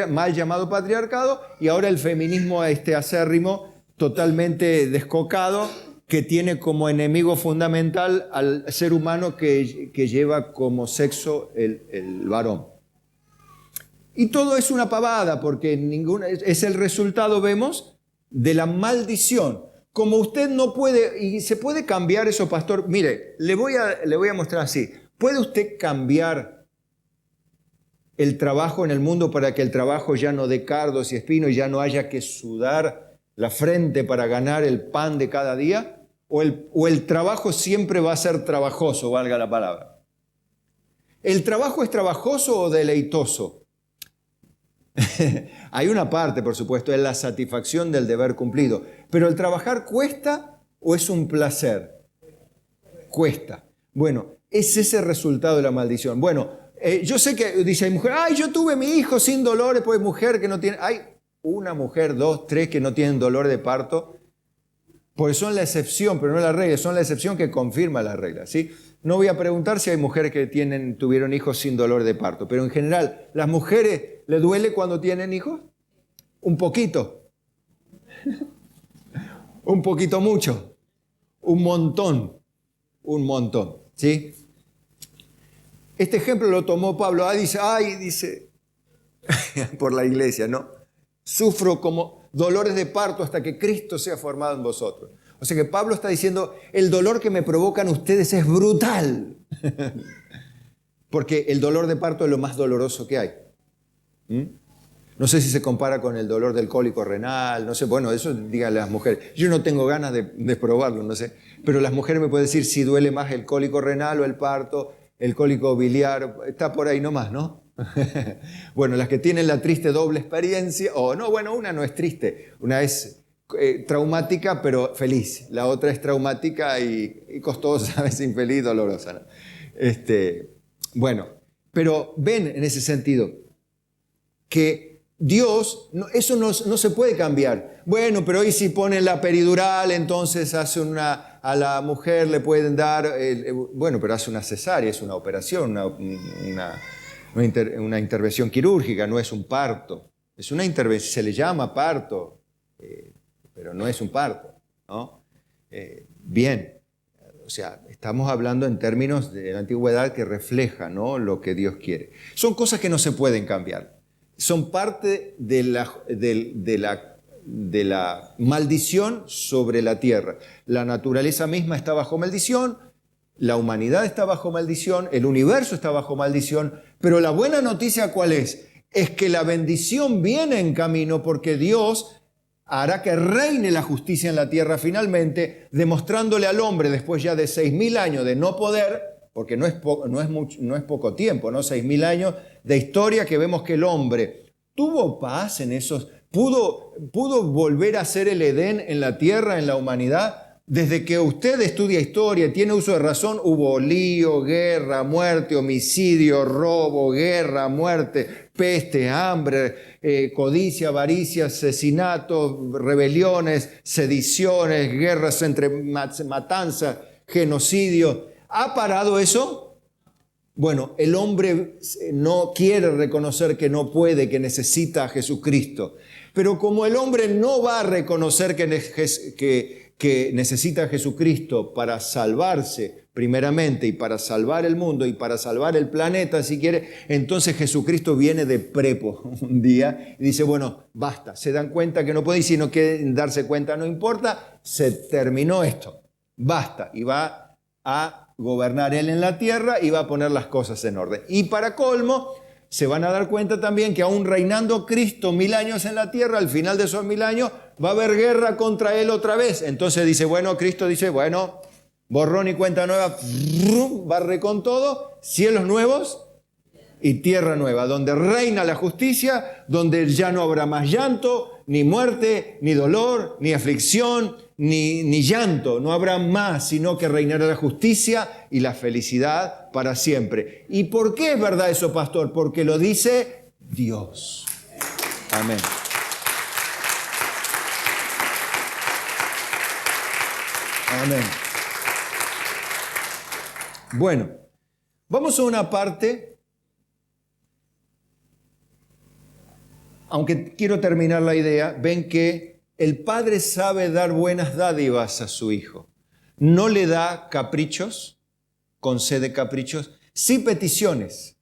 mal llamado patriarcado y ahora el feminismo acérrimo, totalmente descocado, que tiene como enemigo fundamental al ser humano que lleva como sexo el varón. Y todo es una pavada porque es el resultado, vemos, de la maldición. Como usted no puede, y se puede cambiar eso, pastor, mire, le voy a mostrar así. ¿Puede usted cambiar el trabajo en el mundo para que el trabajo ya no dé cardos y espinos y ya no haya que sudar la frente para ganar el pan de cada día? ¿O el trabajo siempre va a ser trabajoso, valga la palabra? ¿El trabajo es trabajoso o deleitoso? Hay una parte, por supuesto, es la satisfacción del deber cumplido. Pero ¿el trabajar cuesta o es un placer? Cuesta. Bueno, es ese resultado de la maldición. Bueno, yo sé que dice, hay mujer, yo tuve mi hijo sin dolores, pues mujer que no tiene... Hay una mujer, 2, 3 que no tienen dolor de parto, porque son la excepción, pero no la regla, son la excepción que confirma la regla, ¿sí? No voy a preguntar si hay mujeres que tuvieron hijos sin dolor de parto, pero en general, ¿las mujeres les duele cuando tienen hijos? Un poquito. Un poquito mucho. Un montón, ¿sí? Este ejemplo lo tomó Pablo. Dice, por la iglesia, ¿no? Sufro como... dolores de parto hasta que Cristo sea formado en vosotros. O sea que Pablo está diciendo, el dolor que me provocan ustedes es brutal. Porque el dolor de parto es lo más doloroso que hay. No sé si se compara con el dolor del cólico renal, no sé, bueno, eso digan las mujeres. Yo no tengo ganas de probarlo, no sé. Pero las mujeres me pueden decir si duele más el cólico renal o el parto, el cólico biliar, está por ahí nomás, ¿no? Bueno, las que tienen la triste doble experiencia, o no, bueno, una no es triste, una es traumática pero feliz, la otra es traumática y costosa, a veces infeliz, dolorosa, ¿no? Bueno, pero ven en ese sentido que Dios, eso no se puede cambiar. Bueno, pero hoy si ponen la peridural, entonces a la mujer le pueden dar, bueno, pero hace una cesárea, es una operación, una intervención quirúrgica, no es un parto. Es una intervención, se le llama parto, pero no es un parto, ¿no? Bien, o sea, estamos hablando en términos de la antigüedad que refleja, ¿no?, lo que Dios quiere. Son cosas que no se pueden cambiar. Son parte de la maldición sobre la tierra. La naturaleza misma está bajo maldición, la humanidad está bajo maldición, el universo está bajo maldición, pero la buena noticia ¿cuál es? Es que la bendición viene en camino porque Dios hará que reine la justicia en la tierra finalmente, demostrándole al hombre después ya de 6.000 años de no poder, porque no es poco tiempo, ¿no? 6.000 años de historia que vemos que el hombre tuvo paz en esos, pudo volver a ser el Edén en la tierra, en la humanidad. Desde que usted estudia historia y tiene uso de razón, hubo lío, guerra, muerte, homicidio, robo, guerra, muerte, peste, hambre, codicia, avaricia, asesinatos, rebeliones, sediciones, guerras entre matanzas, genocidio. ¿Ha parado eso? Bueno, el hombre no quiere reconocer que no puede, que necesita a Jesucristo. Pero como el hombre no va a reconocer que necesita a Jesucristo para salvarse primeramente y para salvar el mundo y para salvar el planeta, si quiere, entonces Jesucristo viene de prepo un día y dice, bueno, basta, se dan cuenta que no puede y si no quieren darse cuenta no importa, se terminó esto, basta, y va a gobernar Él en la tierra y va a poner las cosas en orden. Y para colmo, se van a dar cuenta también que aún reinando Cristo 1000 años en la tierra, al final de esos 1000 años va a haber guerra contra Él otra vez. Entonces dice, bueno, Cristo dice, bueno, borrón y cuenta nueva, barre con todo, cielos nuevos y tierra nueva, donde reina la justicia, donde ya no habrá más llanto, ni muerte, ni dolor, ni aflicción, ni llanto, no habrá más, sino que reinará la justicia y la felicidad para siempre. ¿Y por qué es verdad eso, pastor? Porque lo dice Dios. Amén. Amén. Bueno, vamos a una parte, aunque quiero terminar la idea, ven que el Padre sabe dar buenas dádivas a su Hijo. No le da caprichos, concede caprichos, sí peticiones,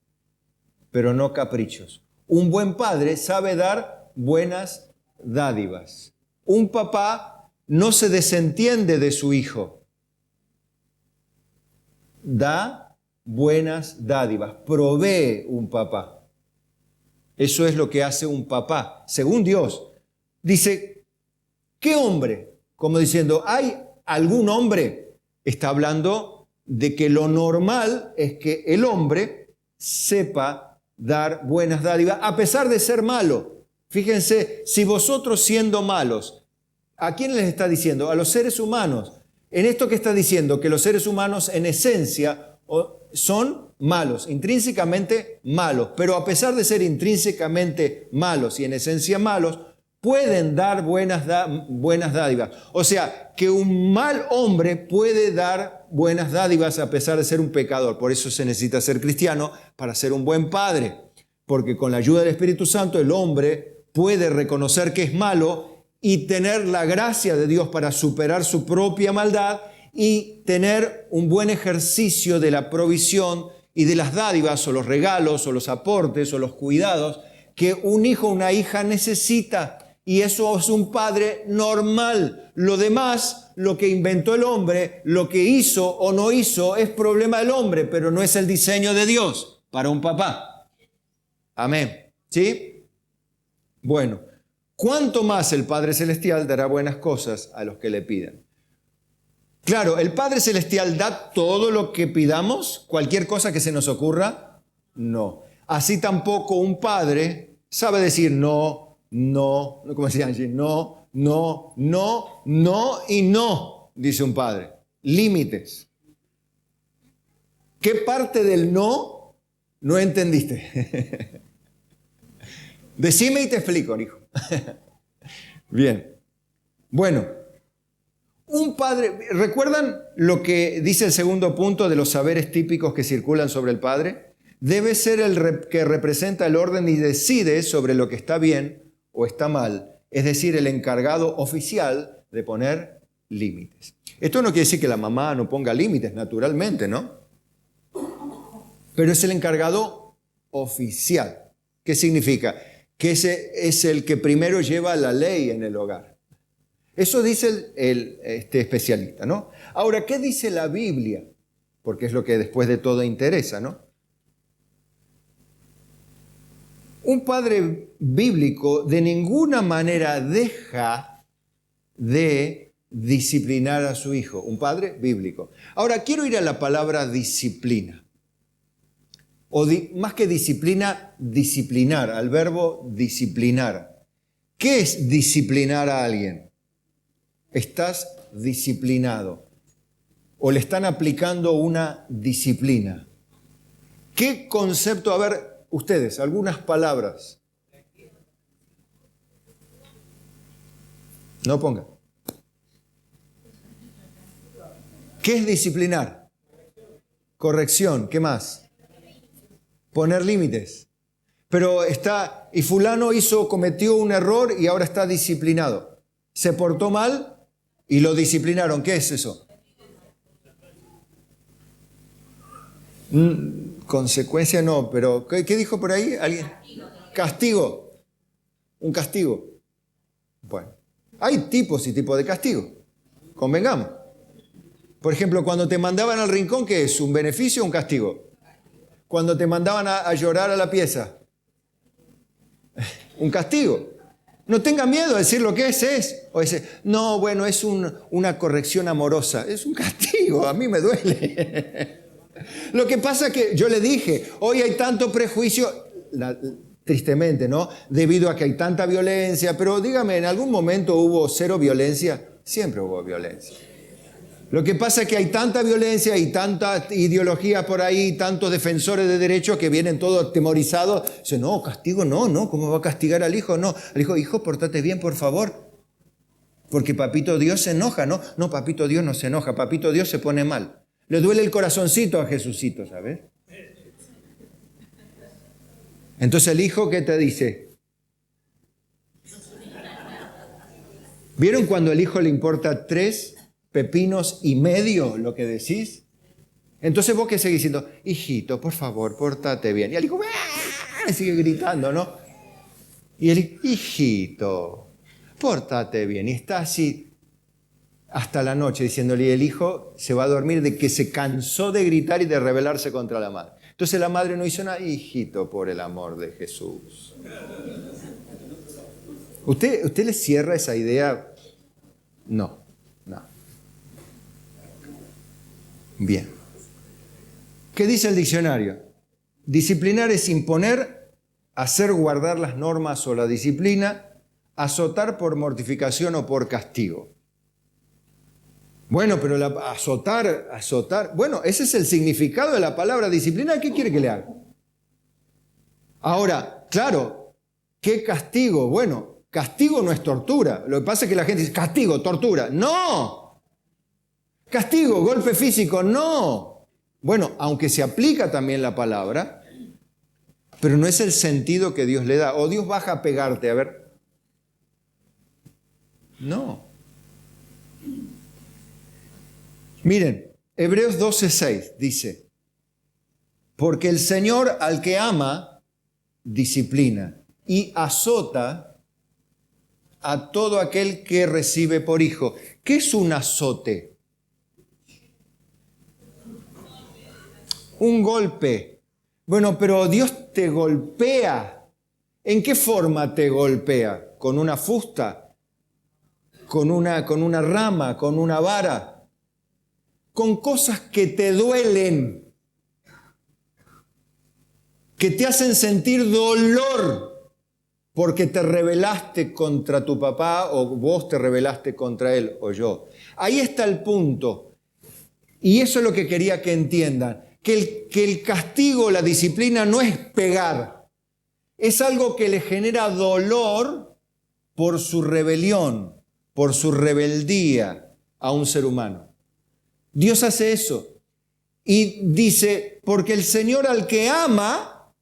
pero no caprichos. Un buen padre sabe dar buenas dádivas. Un papá no se desentiende de su hijo. Da buenas dádivas, provee un papá. Eso es lo que hace un papá, según Dios. Dice, ¿qué hombre? Como diciendo, ¿hay algún hombre? Está hablando de que lo normal es que el hombre sepa dar buenas dádivas a pesar de ser malo. Fíjense, si vosotros siendo malos, ¿a quién les está diciendo? A los seres humanos. En esto que está diciendo, que los seres humanos en esencia son malos, intrínsecamente malos, pero a pesar de ser intrínsecamente malos y en esencia malos, pueden dar buenas dádivas. O sea, que un mal hombre puede dar buenas dádivas a pesar de ser un pecador. Por eso se necesita ser cristiano para ser un buen padre. Porque con la ayuda del Espíritu Santo el hombre puede reconocer que es malo y tener la gracia de Dios para superar su propia maldad y tener un buen ejercicio de la provisión y de las dádivas o los regalos o los aportes o los cuidados que un hijo o una hija necesita. y eso es un padre normal. Lo demás, lo que inventó el hombre, lo que hizo o no hizo, es problema del hombre, pero no es el diseño de Dios para un papá. Amén. ¿Sí? Bueno, ¿cuánto más el Padre Celestial dará buenas cosas a los que le pidan? Claro, el Padre Celestial da todo lo que pidamos, cualquier cosa que se nos ocurra, no. Así tampoco un padre sabe decir no, no, ¿cómo se llama? No, no, no, no y no, dice un padre. Límites. ¿Qué parte del no entendiste? Decime y te explico, hijo. Bien. Bueno, un padre, ¿recuerdan lo que dice el segundo punto de los saberes típicos que circulan sobre el padre? Debe ser el que representa el orden y decide sobre lo que está bien o está mal, es decir, el encargado oficial de poner límites. Esto no quiere decir que la mamá no ponga límites, naturalmente, ¿no? Pero es el encargado oficial. ¿Qué significa? Que ese es el que primero lleva la ley en el hogar. Eso dice este especialista, ¿no? Ahora, ¿qué dice la Biblia? Porque es lo que después de todo interesa, ¿no? Un padre bíblico de ninguna manera deja de disciplinar a su hijo. Un padre bíblico. Ahora, quiero ir a la palabra disciplina. O más que disciplina, disciplinar, al verbo disciplinar. ¿Qué es disciplinar a alguien? Estás disciplinado o le están aplicando una disciplina. ¿Qué concepto? A ver, ustedes, algunas palabras. No pongan. ¿Qué es disciplinar? Corrección. ¿Qué más? Poner límites. Pero y fulano cometió un error y ahora está disciplinado. Se portó mal y lo disciplinaron. ¿Qué es eso? Consecuencia no, pero ¿qué dijo por ahí? ¿Alguien? Castigo. Un castigo. Bueno, hay tipos y tipos de castigo. Convengamos. Por ejemplo, cuando te mandaban al rincón, ¿qué es? ¿Un beneficio o un castigo? Cuando te mandaban a llorar a la pieza. Un castigo. No tenga miedo a decir lo que es. O dice, no, bueno, es una corrección amorosa. Es un castigo, a mí me duele. Lo que pasa es que yo le dije, hoy hay tanto prejuicio, tristemente, ¿no? Debido a que hay tanta violencia, pero dígame, ¿en algún momento hubo cero violencia? Siempre hubo violencia. Lo que pasa es que hay tanta violencia y tanta ideología por ahí, tantos defensores de derechos que vienen todos atemorizados. Dicen, no, castigo no, ¿cómo va a castigar al hijo? No, al hijo, pórtate bien, por favor. Porque papito Dios se enoja, ¿no? No, papito Dios no se enoja, papito Dios se pone mal. Le duele el corazoncito a Jesucito, ¿sabes? Entonces el hijo, ¿qué te dice? ¿Vieron cuando al hijo le importa 3 pepinos y medio lo que decís? Entonces vos que seguís diciendo, hijito, por favor, pórtate bien. Y el hijo sigue gritando, ¿no? Y el hijito, pórtate bien. Y está así hasta la noche diciéndole, y el hijo se va a dormir de que se cansó de gritar y de rebelarse contra la madre. Entonces la madre no hizo nada. Hijito, por el amor de Jesús. ¿Usted le cierra esa idea? No. Bien. ¿Qué dice el diccionario? Disciplinar es imponer, hacer guardar las normas o la disciplina, azotar por mortificación o por castigo. Bueno, pero azotar, bueno, ese es el significado de la palabra disciplina. ¿Qué quiere que le haga? Ahora, claro, ¿qué castigo? Bueno, castigo no es tortura. Lo que pasa es que la gente dice, castigo, tortura. ¡No! Castigo, golpe físico, no. Bueno, aunque se aplica también la palabra, pero no es el sentido que Dios le da. O Dios baja a pegarte, a ver. No. Miren, Hebreos 12:6 dice, porque el Señor al que ama, disciplina y azota a todo aquel que recibe por hijo. ¿Qué es un azote? Un golpe. Bueno, pero Dios te golpea. ¿En qué forma te golpea? ¿Con una fusta? ¿Con una rama? ¿Con una vara? Con cosas que te duelen, que te hacen sentir dolor porque te rebelaste contra tu papá o vos te rebelaste contra él o yo. Ahí está el punto. Y eso es lo que quería que entiendan. Que el castigo, la disciplina no es pegar. Es algo que le genera dolor por su rebelión, por su rebeldía a un ser humano. Dios hace eso. Y dice, porque el Señor al que ama,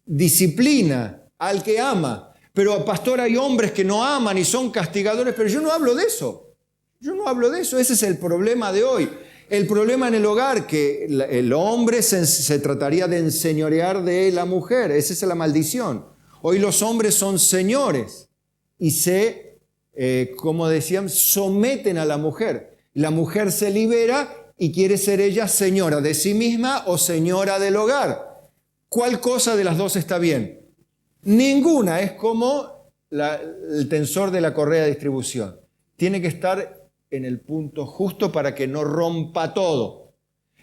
disciplina al que ama. Pero, pastor, hay hombres que no aman y son castigadores, pero yo no hablo de eso. Yo no hablo de eso. Ese es el problema de hoy. El problema en el hogar, que el hombre se trataría de enseñorear de la mujer. Esa es la maldición. Hoy los hombres son señores y como decían, someten a la mujer. La mujer se libera y quiere ser ella señora de sí misma o señora del hogar. ¿Cuál cosa de las dos está bien? Ninguna. Es como el tensor de la correa de distribución. Tiene que estar en el punto justo para que no rompa todo.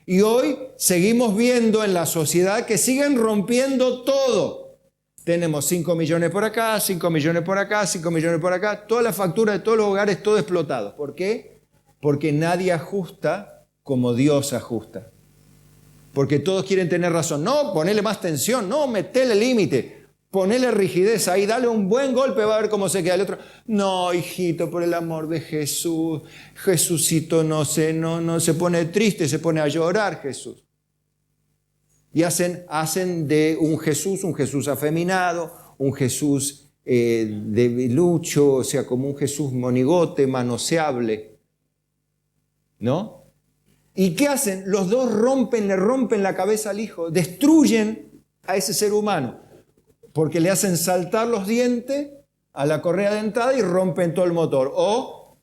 Y hoy seguimos viendo en la sociedad que siguen rompiendo todo. Tenemos 5 millones por acá, 5 millones por acá, 5 millones por acá. Toda la factura de todos los hogares, todo explotado. ¿Por qué? Porque nadie ajusta como Dios ajusta. Porque todos quieren tener razón. No, ponele más tensión. No, metele límite. Ponele rigidez ahí, dale un buen golpe, va a ver cómo se queda el otro. No, hijito, por el amor de Jesús. Jesucito no se pone triste, se pone a llorar Jesús. Y hacen de un Jesús afeminado, un Jesús debilucho, o sea, como un Jesús monigote, manoseable. ¿No? ¿Y qué hacen? Los dos le rompen la cabeza al hijo, destruyen a ese ser humano. Porque le hacen saltar los dientes a la correa dentada y rompen todo el motor. O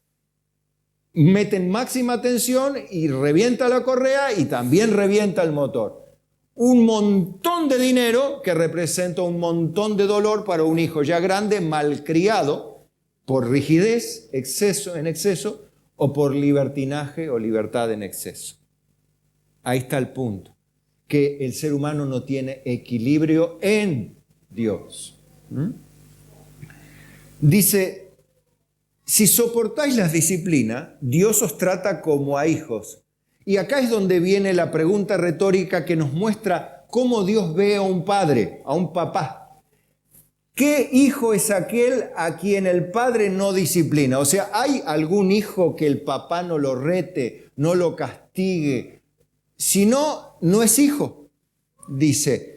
meten máxima tensión y revienta la correa y también revienta el motor. Un montón de dinero que representa un montón de dolor para un hijo ya grande, malcriado, por rigidez, en exceso, o por libertinaje o libertad en exceso. Ahí está el punto. Que el ser humano no tiene equilibrio en Dios. Dice, si soportáis las disciplinas, Dios os trata como a hijos. Y acá es donde viene la pregunta retórica que nos muestra cómo Dios ve a un padre, a un papá. ¿Qué hijo es aquel a quien el padre no disciplina? O sea, ¿hay algún hijo que el papá no lo rete, no lo castigue? Si no, no es hijo, dice.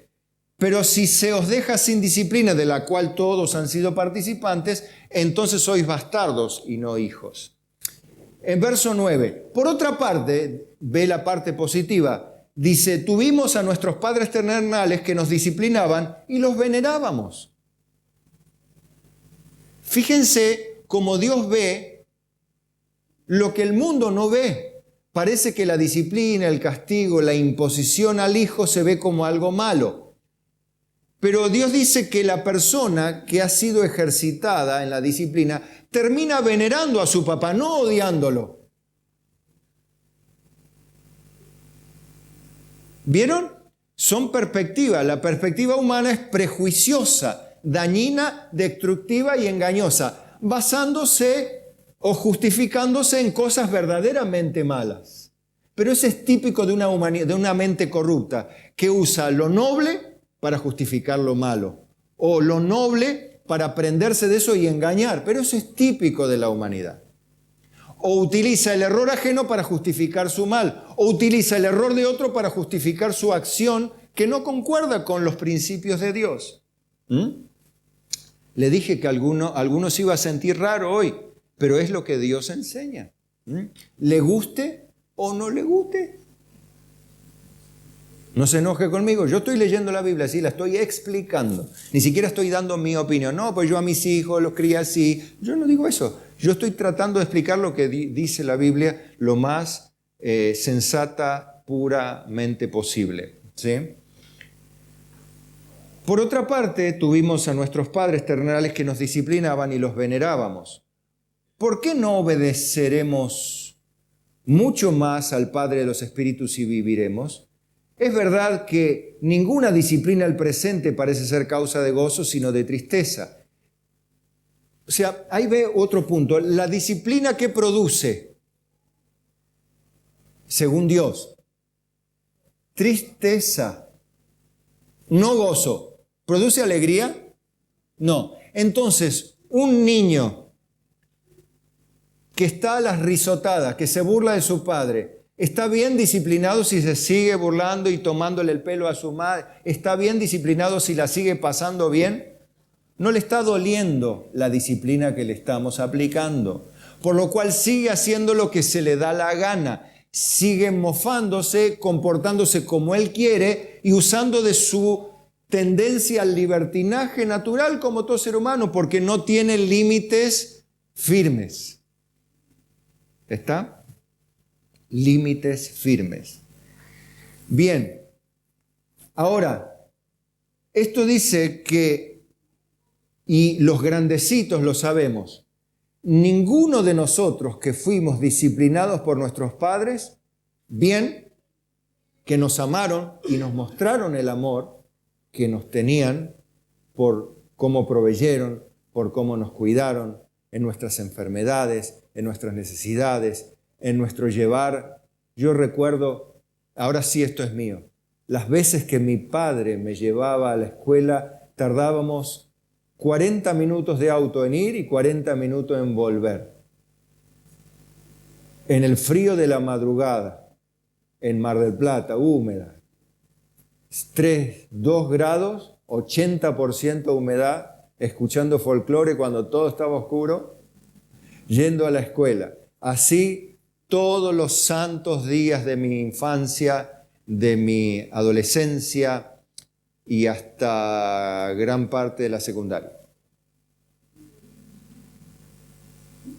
Pero si se os deja sin disciplina, de la cual todos han sido participantes, entonces sois bastardos y no hijos. En verso 9, por otra parte, ve la parte positiva, dice, tuvimos a nuestros padres terrenales que nos disciplinaban y los venerábamos. Fíjense cómo Dios ve lo que el mundo no ve. Parece que la disciplina, el castigo, la imposición al hijo se ve como algo malo. Pero Dios dice que la persona que ha sido ejercitada en la disciplina termina venerando a su papá, no odiándolo. ¿Vieron? Son perspectivas. La perspectiva humana es prejuiciosa, dañina, destructiva y engañosa, basándose o justificándose en cosas verdaderamente malas. Pero eso es típico de una mente corrupta, que usa lo noble para justificar lo malo, o lo noble para aprenderse de eso y engañar, pero eso es típico de la humanidad. O utiliza el error ajeno para justificar su mal, o utiliza el error de otro para justificar su acción que no concuerda con los principios de Dios. Le dije que algunos iba a sentir raro hoy, pero es lo que Dios enseña. ¿Le guste o no le guste? No se enoje conmigo, yo estoy leyendo la Biblia, sí, la estoy explicando. Ni siquiera estoy dando mi opinión. No, pues yo a mis hijos los crié así. Yo no digo eso. Yo estoy tratando de explicar lo que dice la Biblia lo más sensata, puramente posible. ¿Sí? Por otra parte, tuvimos a nuestros padres terrenales que nos disciplinaban y los venerábamos. ¿Por qué no obedeceremos mucho más al Padre de los Espíritus y viviremos? Es verdad que ninguna disciplina al presente parece ser causa de gozo, sino de tristeza. O sea, ahí ve otro punto. La disciplina que produce, según Dios, tristeza, no gozo. ¿Produce alegría? No. Entonces, un niño que está a las risotadas, que se burla de su padre, ¿está bien disciplinado si se sigue burlando y tomándole el pelo a su madre? ¿Está bien disciplinado si la sigue pasando bien? No le está doliendo la disciplina que le estamos aplicando, por lo cual sigue haciendo lo que se le da la gana, sigue mofándose, comportándose como él quiere y usando de su tendencia al libertinaje natural como todo ser humano, porque no tiene límites firmes. ¿Está? Límites firmes. Bien, ahora, esto dice que, y los grandecitos lo sabemos, ninguno de nosotros que fuimos disciplinados por nuestros padres, bien, que nos amaron y nos mostraron el amor que nos tenían por cómo proveyeron, por cómo nos cuidaron en nuestras enfermedades, en nuestras necesidades, en nuestro llevar. Yo recuerdo, ahora sí esto es mío, las veces que mi padre me llevaba a la escuela, tardábamos 40 minutos de auto en ir y 40 minutos en volver. En el frío de la madrugada, en Mar del Plata, húmeda, 2 grados, 80% humedad, escuchando folclore cuando todo estaba oscuro, yendo a la escuela. Así todos los santos días de mi infancia, de mi adolescencia y hasta gran parte de la secundaria.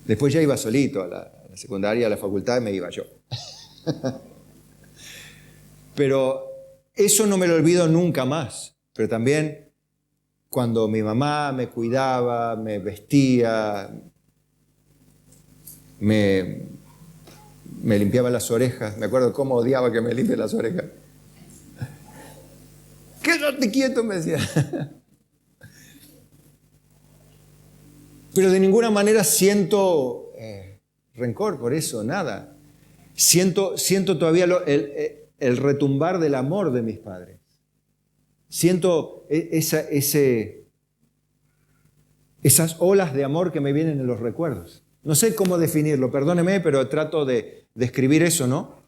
Después ya iba solito a la secundaria, a la facultad, me iba yo. Pero eso no me lo olvido nunca más. Pero también cuando mi mamá me cuidaba, me vestía, me limpiaba las orejas. Me acuerdo cómo odiaba que me limpie las orejas. Quédate quieto, me decía. Pero de ninguna manera siento rencor por eso, nada. Siento todavía el retumbar del amor de mis padres. Siento esas olas de amor que me vienen en los recuerdos. No sé cómo definirlo, perdóneme, pero trato de describir eso, ¿no?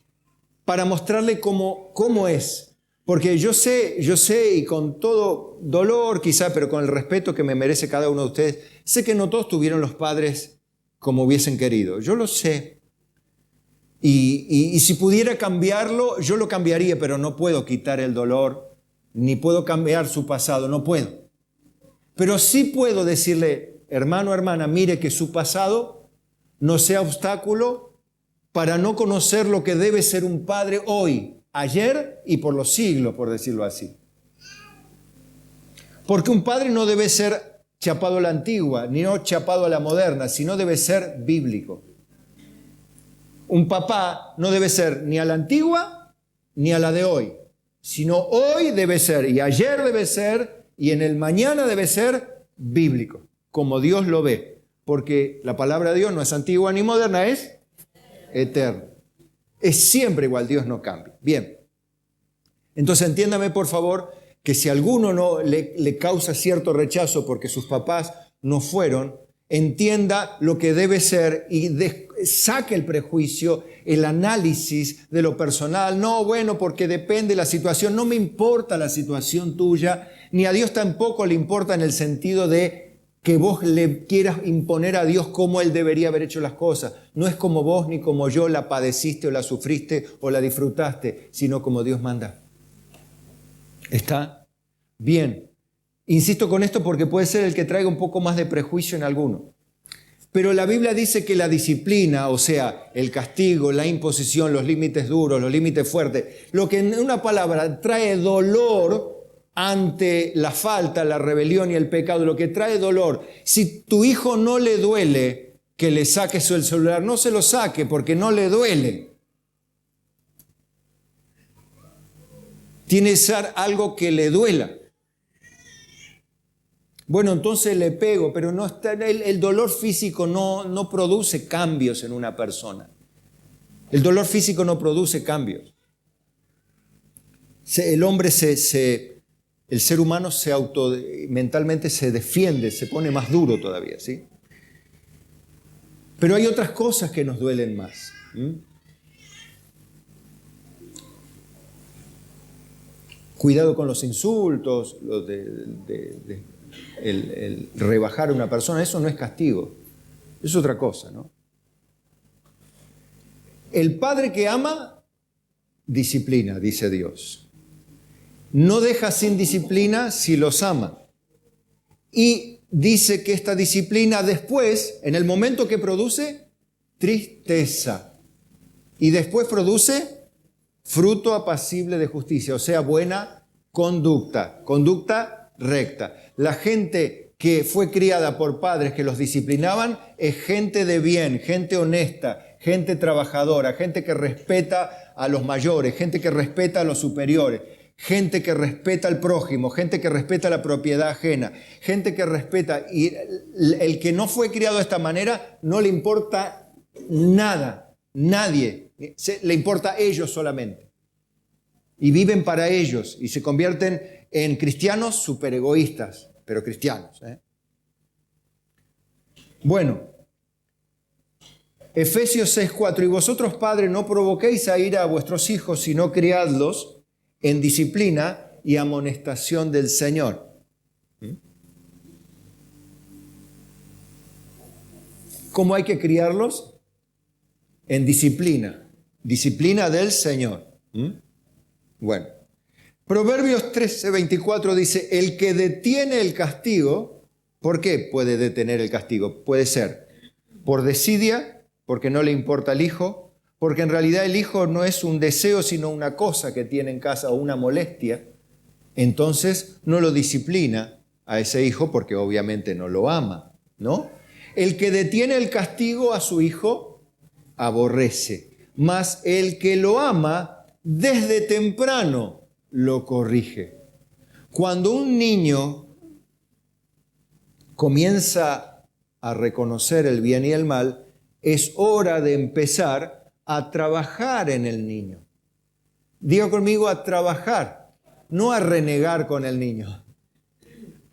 Para mostrarle cómo es. Porque yo sé, y con todo dolor quizá, pero con el respeto que me merece cada uno de ustedes, sé que no todos tuvieron los padres como hubiesen querido. Yo lo sé. Y si pudiera cambiarlo, yo lo cambiaría, pero no puedo quitar el dolor, ni puedo cambiar su pasado, no puedo. Pero sí puedo decirle, hermano, hermana, mire que su pasado no sea obstáculo para no conocer lo que debe ser un padre hoy, ayer y por los siglos, por decirlo así. Porque un padre no debe ser chapado a la antigua, ni no chapado a la moderna, sino debe ser bíblico. Un papá no debe ser ni a la antigua ni a la de hoy, sino hoy debe ser, y ayer debe ser, y en el mañana debe ser bíblico, como Dios lo ve. Porque la palabra de Dios no es antigua ni moderna, es eterna. Es siempre igual, Dios no cambia. Bien, entonces entiéndame por favor que si a alguno no le causa cierto rechazo porque sus papás no fueron, entienda lo que debe ser y saque el prejuicio, el análisis de lo personal. No, bueno, porque depende de la situación. No me importa la situación tuya, ni a Dios tampoco le importa en el sentido de que vos le quieras imponer a Dios cómo Él debería haber hecho las cosas. No es como vos ni como yo la padeciste o la sufriste o la disfrutaste, sino como Dios manda. ¿Está bien? Insisto con esto porque puede ser el que traiga un poco más de prejuicio en alguno. Pero la Biblia dice que la disciplina, o sea, el castigo, la imposición, los límites duros, los límites fuertes, lo que en una palabra trae dolor ante la falta, la rebelión y el pecado, lo que trae dolor. Si tu hijo no le duele que le saques el celular, no se lo saque porque no le duele. Tiene que ser algo que le duela. Bueno, entonces le pego, pero no está, el dolor físico no produce cambios en una persona. El dolor físico no produce cambios. El hombre el ser humano mentalmente se defiende, se pone más duro todavía, ¿sí? Pero hay otras cosas que nos duelen más. Cuidado con los insultos, el rebajar a una persona, eso no es castigo, es otra cosa, ¿no? El padre que ama, disciplina, dice Dios. No deja sin disciplina si los ama. Y dice que esta disciplina después, en el momento que produce, tristeza. Y después produce fruto apacible de justicia, o sea, buena conducta recta. La gente que fue criada por padres que los disciplinaban es gente de bien, gente honesta, gente trabajadora, gente que respeta a los mayores, gente que respeta a los superiores, gente que respeta al prójimo, gente que respeta la propiedad ajena, gente que respeta. Y el que no fue criado de esta manera no le importa nada, nadie, le importa a ellos solamente. Y viven para ellos y se convierten en cristianos súper egoístas, pero cristianos. Bueno, Efesios 6:4, y vosotros padres no provoquéis a ira a vuestros hijos, sino criadlos en disciplina y amonestación del Señor. ¿Cómo hay que criarlos? En disciplina del Señor. Bueno, Proverbios 13:24 dice, el que detiene el castigo, ¿por qué puede detener el castigo? Puede ser por desidia, porque no le importa al hijo, porque en realidad el hijo no es un deseo, sino una cosa que tiene en casa o una molestia. Entonces no lo disciplina a ese hijo porque obviamente no lo ama, ¿no? El que detiene el castigo a su hijo aborrece, mas el que lo ama desde temprano lo corrige. Cuando un niño comienza a reconocer el bien y el mal, es hora de empezar a trabajar en el niño. Diga conmigo, a trabajar, no a renegar con el niño.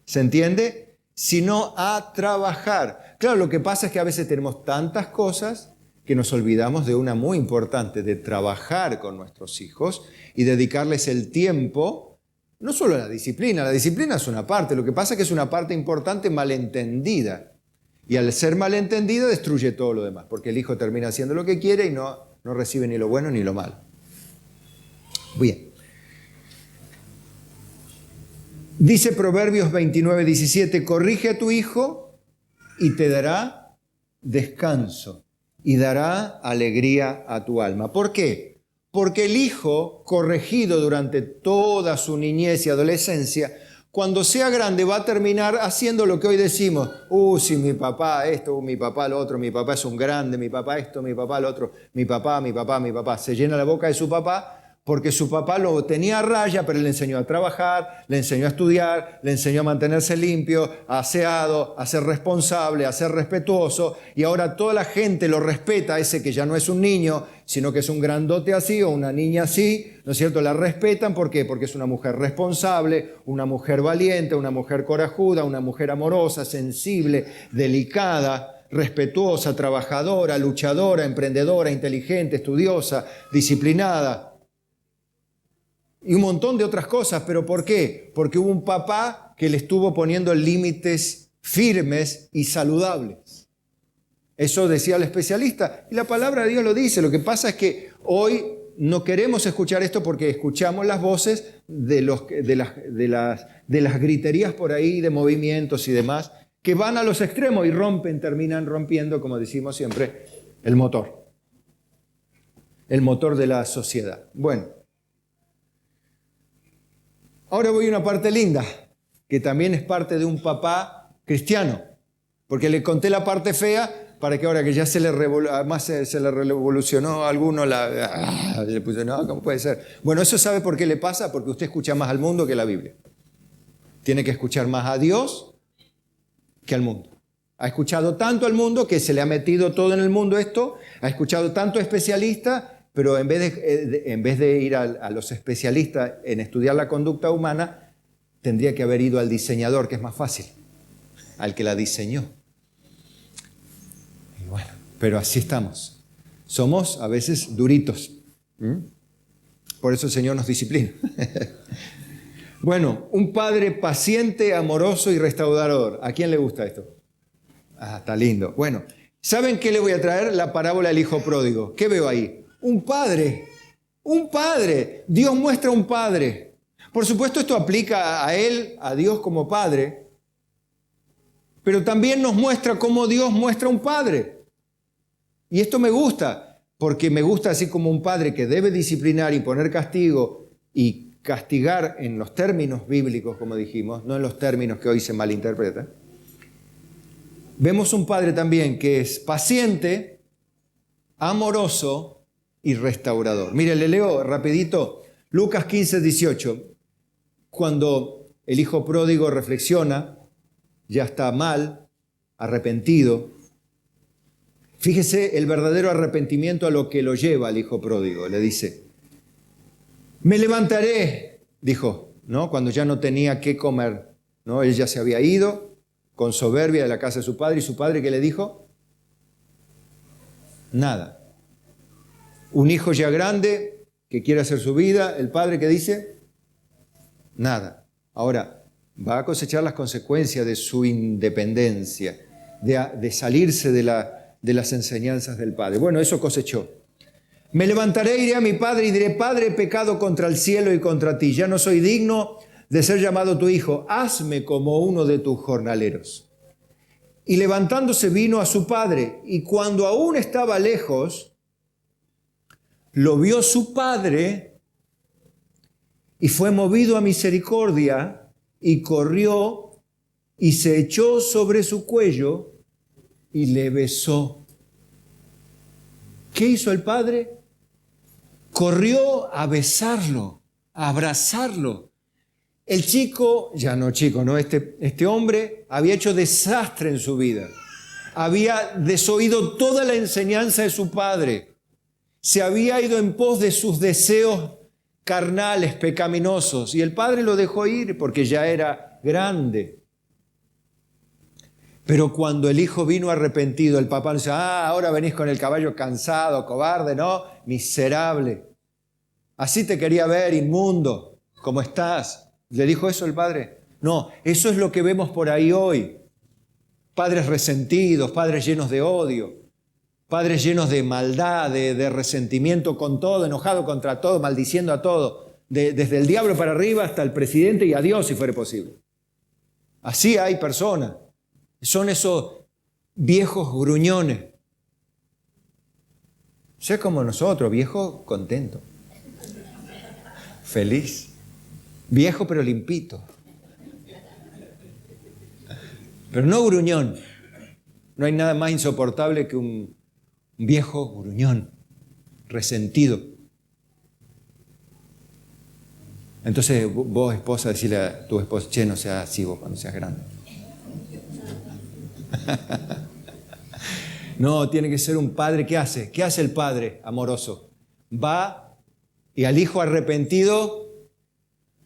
¿Se entiende? Sino a trabajar. Claro, lo que pasa es que a veces tenemos tantas cosas que nos olvidamos de una muy importante, de trabajar con nuestros hijos y dedicarles el tiempo, no solo a la disciplina es una parte, lo que pasa es que es una parte importante malentendida. Y al ser malentendida destruye todo lo demás, porque el hijo termina haciendo lo que quiere y no recibe ni lo bueno ni lo malo. Bien. Dice Proverbios 29:17, corrige a tu hijo y te dará descanso y dará alegría a tu alma. ¿Por qué? Porque el hijo corregido durante toda su niñez y adolescencia, cuando sea grande va a terminar haciendo lo que hoy decimos, si mi papá esto, mi papá lo otro, mi papá es un grande, mi papá esto, mi papá lo otro, mi papá. Se llena la boca de su papá porque su papá lo tenía a raya, pero le enseñó a trabajar, le enseñó a estudiar, le enseñó a mantenerse limpio, aseado, a ser responsable, a ser respetuoso, y ahora toda la gente lo respeta, ese que ya no es un niño, sino que es un grandote así o una niña así, ¿no es cierto? La respetan, ¿por qué? Porque es una mujer responsable, una mujer valiente, una mujer corajuda, una mujer amorosa, sensible, delicada, respetuosa, trabajadora, luchadora, emprendedora, inteligente, estudiosa, disciplinada. Y un montón de otras cosas, ¿pero por qué? Porque hubo un papá que le estuvo poniendo límites firmes y saludables. Eso decía el especialista, y la palabra de Dios lo dice. Lo que pasa es que hoy no queremos escuchar esto porque escuchamos las voces de las griterías por ahí, de movimientos y demás, que van a los extremos y terminan rompiendo, como decimos siempre, el motor de la sociedad. Bueno, ahora voy a una parte linda, que también es parte de un papá cristiano, porque le conté la parte fea para que ahora que ya se le revolucionó a alguno, le puso, no, ¿cómo puede ser? Bueno, eso ¿sabe por qué le pasa? Porque usted escucha más al mundo que la Biblia. Tiene que escuchar más a Dios que al mundo. Ha escuchado tanto al mundo que se le ha metido todo en el mundo esto, ha escuchado tanto especialista, pero en vez de ir a los especialistas en estudiar la conducta humana, tendría que haber ido al diseñador, que es más fácil, al que la diseñó. Y bueno, pero así estamos. Somos a veces duritos. Por eso el Señor nos disciplina. Bueno, un padre paciente, amoroso y restaurador. ¿A quién le gusta esto? Ah, está lindo. Bueno, ¿saben qué le voy a traer? La parábola del hijo pródigo. ¿Qué veo ahí? Un padre. Un padre. Dios muestra un padre. Por supuesto, esto aplica a él, a Dios como padre, pero también nos muestra cómo Dios muestra un padre. Y esto me gusta, porque me gusta así como un padre que debe disciplinar y poner castigo y castigar en los términos bíblicos, como dijimos, no en los términos que hoy se malinterpretan. Vemos un padre también que es paciente, amoroso y restaurador. Mire, le leo rapidito Lucas 15, 18. Cuando el hijo pródigo reflexiona, ya está mal, arrepentido. Fíjese el verdadero arrepentimiento a lo que lo lleva al hijo pródigo. Le dice, me levantaré, dijo, ¿no? Cuando ya no tenía qué comer, ¿no? Él ya se había ido con soberbia de la casa de su padre. ¿Y su padre qué le dijo? Nada. Un hijo ya grande que quiere hacer su vida, el padre ¿qué dice? Nada. Ahora, va a cosechar las consecuencias de su independencia, de salirse de las enseñanzas del padre. Bueno, eso cosechó. Me levantaré, iré a mi padre y diré, Padre, he pecado contra el cielo y contra ti. Ya no soy digno de ser llamado tu hijo. Hazme como uno de tus jornaleros. Y levantándose vino a su padre. Y cuando aún estaba lejos, lo vio su padre y fue movido a misericordia y corrió y se echó sobre su cuello y le besó. ¿Qué hizo el padre? Corrió a besarlo, a abrazarlo. El chico, ya no chico, ¿no? Este hombre había hecho desastre en su vida. Había desoído toda la enseñanza de su padre. Se había ido en pos de sus deseos carnales, pecaminosos. Y el padre lo dejó ir porque ya era grande. Pero cuando el hijo vino arrepentido, el papá dice, ahora venís con el caballo cansado, cobarde, ¿no? Miserable. Así te quería ver, inmundo. ¿Cómo estás? ¿Le dijo eso el padre? No, eso es lo que vemos por ahí hoy. Padres resentidos, padres llenos de odio, padres llenos de maldad, de resentimiento con todo, enojado contra todo, maldiciendo a todo, desde el diablo para arriba hasta el presidente y a Dios si fuera posible. Así hay personas. Son esos viejos gruñones. Sé como nosotros, viejo contento, feliz, viejo pero limpito. Pero no gruñón. No hay nada más insoportable que un viejo gruñón, resentido. Entonces vos, esposa, decirle a tu esposo, che, no seas así vos cuando seas grande. No, tiene que ser un padre. ¿Qué hace? ¿Qué hace el padre amoroso? Va y al hijo arrepentido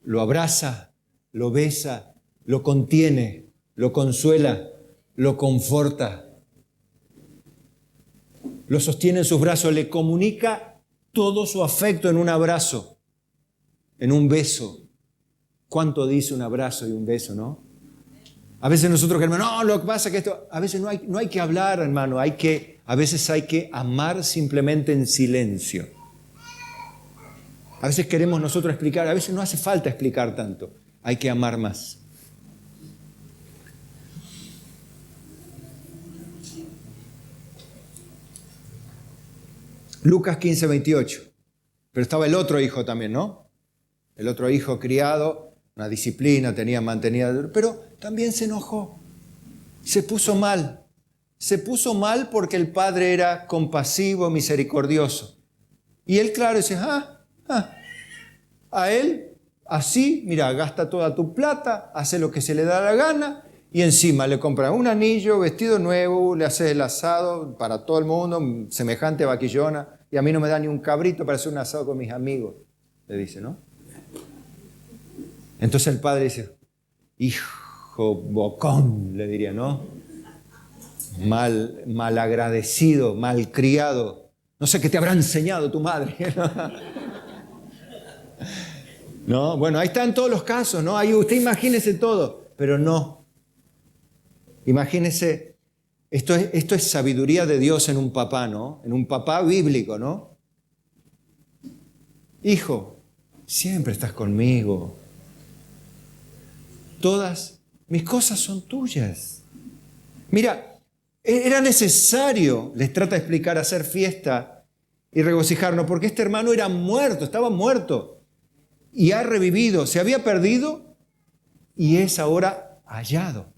lo abraza, lo besa, lo contiene, lo consuela, lo conforta, lo sostiene en sus brazos, le comunica todo su afecto en un abrazo, en un beso. ¿Cuánto dice un abrazo y un beso, no? A veces nosotros queremos, no, lo que pasa es que esto, a veces no hay que hablar, hermano, a veces hay que amar simplemente en silencio. A veces queremos nosotros explicar, a veces no hace falta explicar tanto, hay que amar más. Lucas 15, 28. Pero estaba el otro hijo también, ¿no? El otro hijo criado, una disciplina, mantenía, pero también se enojó. Se puso mal. Se puso mal porque el padre era compasivo, misericordioso. Y él, claro, dice, a él, así, mira, gasta toda tu plata, hace lo que se le da la gana, y encima le compra un anillo, vestido nuevo, le hace el asado para todo el mundo, semejante vaquillona, y a mí no me da ni un cabrito para hacer un asado con mis amigos, le dice, ¿no? Entonces el padre dice, hijo bocón, le diría, ¿no? Mal agradecido, mal criado. No sé qué te habrá enseñado tu madre. No, bueno, ahí están todos los casos, ¿no? Ahí usted imagínese todo, pero no. Imagínese, esto es sabiduría de Dios en un papá, ¿no? En un papá bíblico, ¿no? Hijo, siempre estás conmigo. Todas mis cosas son tuyas. Mira, era necesario, les trata de explicar, hacer fiesta y regocijarnos, porque este hermano era muerto, estaba muerto y ha revivido, se había perdido y es ahora hallado.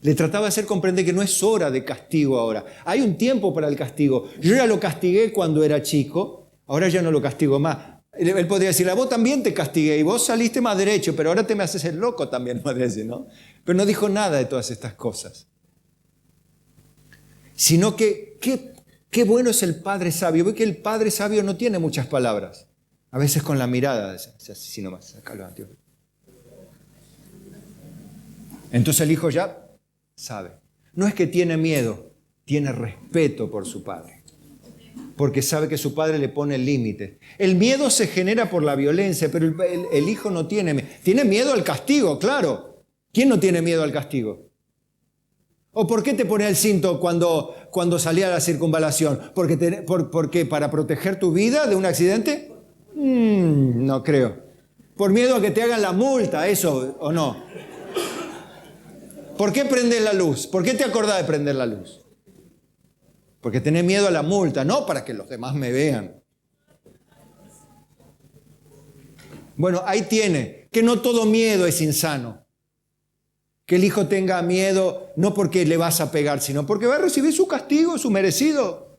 Le trataba de hacer comprender que no es hora de castigo ahora. Hay un tiempo para el castigo. Yo ya lo castigué cuando era chico, ahora ya no lo castigo más. Él podría decir, a vos también te castigué y vos saliste más derecho, pero ahora te me haces el loco también, podría decir, ¿no? Pero no dijo nada de todas estas cosas. Sino que qué bueno es el Padre Sabio. Ve que el Padre Sabio no tiene muchas palabras. A veces con la mirada, así nomás, acá lo antiguo. Entonces el hijo ya sabe. No es que tiene miedo, tiene respeto por su padre. Porque sabe que su padre le pone límites. El miedo se genera por la violencia, pero el hijo no tiene miedo. Tiene miedo al castigo, claro. ¿Quién no tiene miedo al castigo? ¿O por qué te ponía el cinto cuando salía la circunvalación? ¿Porque para proteger tu vida de un accidente? No creo. ¿Por miedo a que te hagan la multa, eso o no? ¿Por qué prendes la luz? ¿Por qué te acordás de prender la luz? Porque tenés miedo a la multa, no para que los demás me vean. Bueno, ahí tiene, que no todo miedo es insano. Que el hijo tenga miedo no porque le vas a pegar, sino porque va a recibir su castigo, su merecido.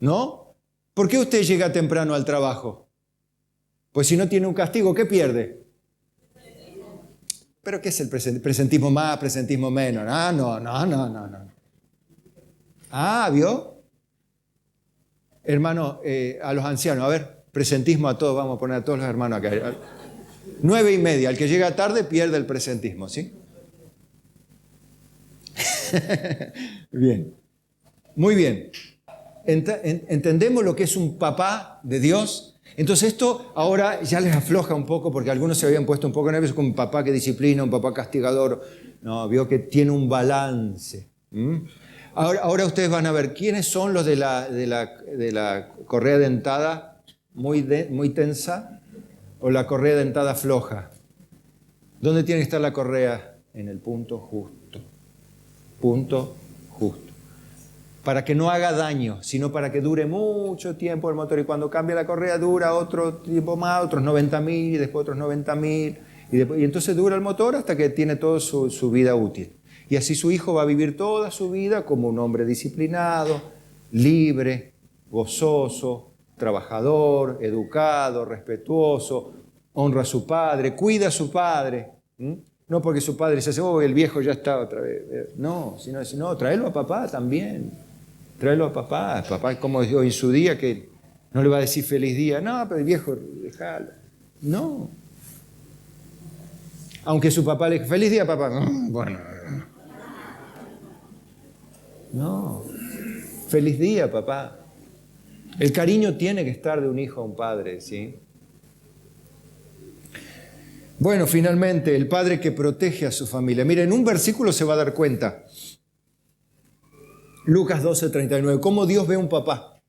¿No? ¿Por qué usted llega temprano al trabajo? Pues si no tiene un castigo, ¿qué pierde? ¿Pero qué es el presentismo más, presentismo menos? No. ¿Vio? Hermano, a los ancianos, a ver, presentismo a todos, vamos a poner a todos los hermanos acá. 9:30, el que llega tarde pierde el presentismo, ¿sí? Bien, muy bien. ¿Entendemos lo que es un papá de Dios? Entonces esto ahora ya les afloja un poco porque algunos se habían puesto un poco nerviosos con un papá que disciplina, un papá castigador. No, vio que tiene un balance. Ahora ustedes van a ver quiénes son los de la correa dentada muy tensa o la correa dentada floja. ¿Dónde tiene que estar la correa? En el punto justo. Punto justo. Para que no haga daño, sino para que dure mucho tiempo el motor. Y cuando cambia la correa dura otro tiempo más, otros 90.000 y después otros 90.000. Y entonces dura el motor hasta que tiene toda su vida útil. Y así su hijo va a vivir toda su vida como un hombre disciplinado, libre, gozoso, trabajador, educado, respetuoso, honra a su padre, cuida a su padre. No porque su padre se hace, el viejo ya está otra vez. No, sino tráelo a papá también. Tráelo a papá. Papá, como dijo en su día, que no le va a decir feliz día. No, pero el viejo, déjalo. No. Aunque su papá le dijo, feliz día, papá. Bueno. No. Feliz día, papá. El cariño tiene que estar de un hijo a un padre, ¿sí? Bueno, finalmente, el padre que protege a su familia. Mira, en un versículo se va a dar cuenta. Lucas 12:39, cómo Dios ve a un papá.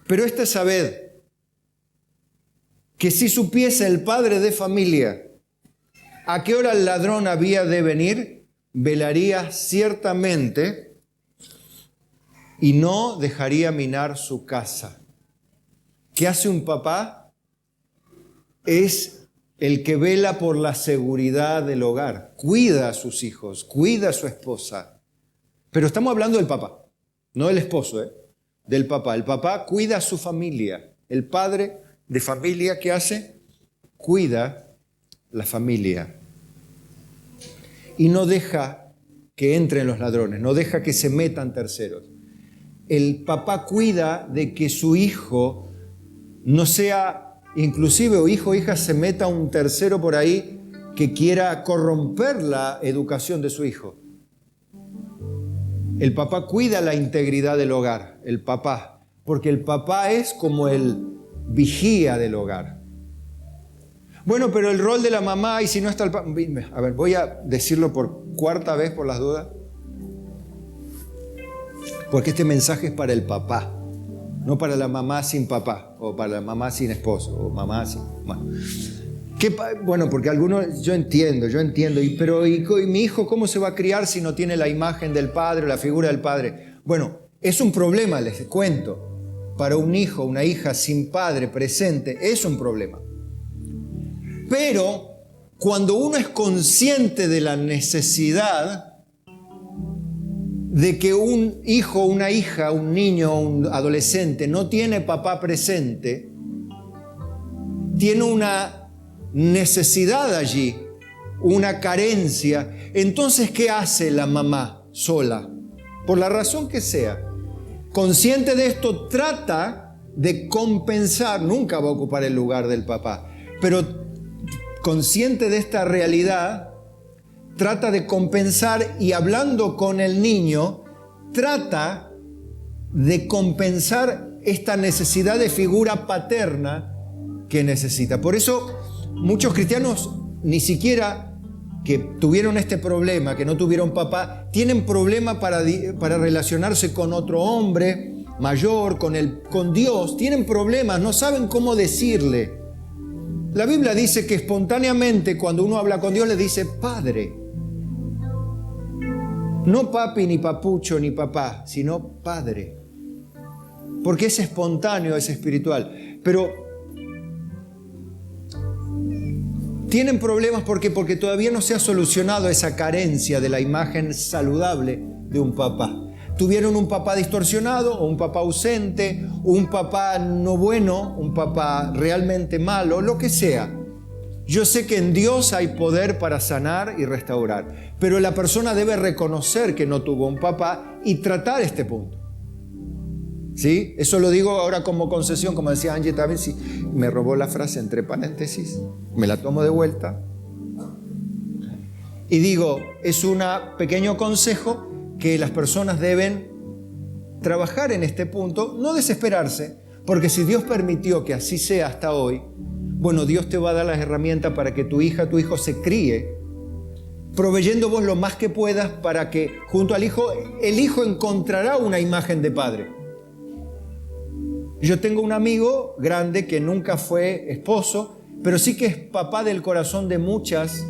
Pero sabed que si supiese el padre de familia a qué hora el ladrón había de venir, velaría ciertamente y no dejaría minar su casa. ¿Qué hace un papá? Es el que vela por la seguridad del hogar. Cuida a sus hijos, cuida a su esposa. Pero estamos hablando del papá, no del esposo, del papá. El papá cuida a su familia. El padre de familia, ¿qué hace? Cuida la familia. Y no deja que entren los ladrones, no deja que se metan terceros. El papá cuida de que su hijo no sea, inclusive o hijo o hija, se meta un tercero por ahí que quiera corromper la educación de su hijo. El papá cuida la integridad del hogar, el papá, porque el papá es como el vigía del hogar. Bueno, pero el rol de la mamá, y si no está el papá... A ver, voy a decirlo por cuarta vez por las dudas, porque este mensaje es para el papá, no para la mamá sin papá, o para la mamá sin esposo, o mamá sin... Bueno, porque algunos, yo entiendo, pero mi hijo cómo se va a criar si no tiene la imagen del padre o la figura del padre? Bueno, es un problema, les cuento. Para un hijo, una hija sin padre presente, es un problema. Pero cuando uno es consciente de la necesidad de que un hijo, una hija, un niño, un adolescente no tiene papá presente, tiene una necesidad allí, una carencia, entonces ¿qué hace la mamá sola? Por la razón que sea, consciente de esto, trata de compensar, nunca va a ocupar el lugar del papá, pero consciente de esta realidad, trata de compensar y hablando con el niño, trata de compensar esta necesidad de figura paterna que necesita. Por eso muchos cristianos ni siquiera que tuvieron este problema, que no tuvieron papá, tienen problema para relacionarse con otro hombre mayor, con Dios. Tienen problemas, no saben cómo decirle. La Biblia dice que espontáneamente cuando uno habla con Dios le dice Padre. No papi, ni papucho, ni papá, sino Padre. Porque es espontáneo, es espiritual. Pero tienen problemas porque todavía no se ha solucionado esa carencia de la imagen saludable de un papá. Tuvieron un papá distorsionado o un papá ausente, un papá no bueno, un papá realmente malo, lo que sea. Yo sé que en Dios hay poder para sanar y restaurar, pero la persona debe reconocer que no tuvo un papá y tratar este punto. ¿Sí? Eso lo digo ahora como concesión, como decía Angie también, si me robó la frase entre paréntesis, me la tomo de vuelta. Y digo, es un pequeño consejo que las personas deben trabajar en este punto, no desesperarse, porque si Dios permitió que así sea hasta hoy, bueno, Dios te va a dar las herramientas para que tu hija, tu hijo se críe, proveyendo vos lo más que puedas para que junto al hijo, el hijo encontrará una imagen de padre. Yo tengo un amigo grande que nunca fue esposo, pero sí que es papá del corazón de muchos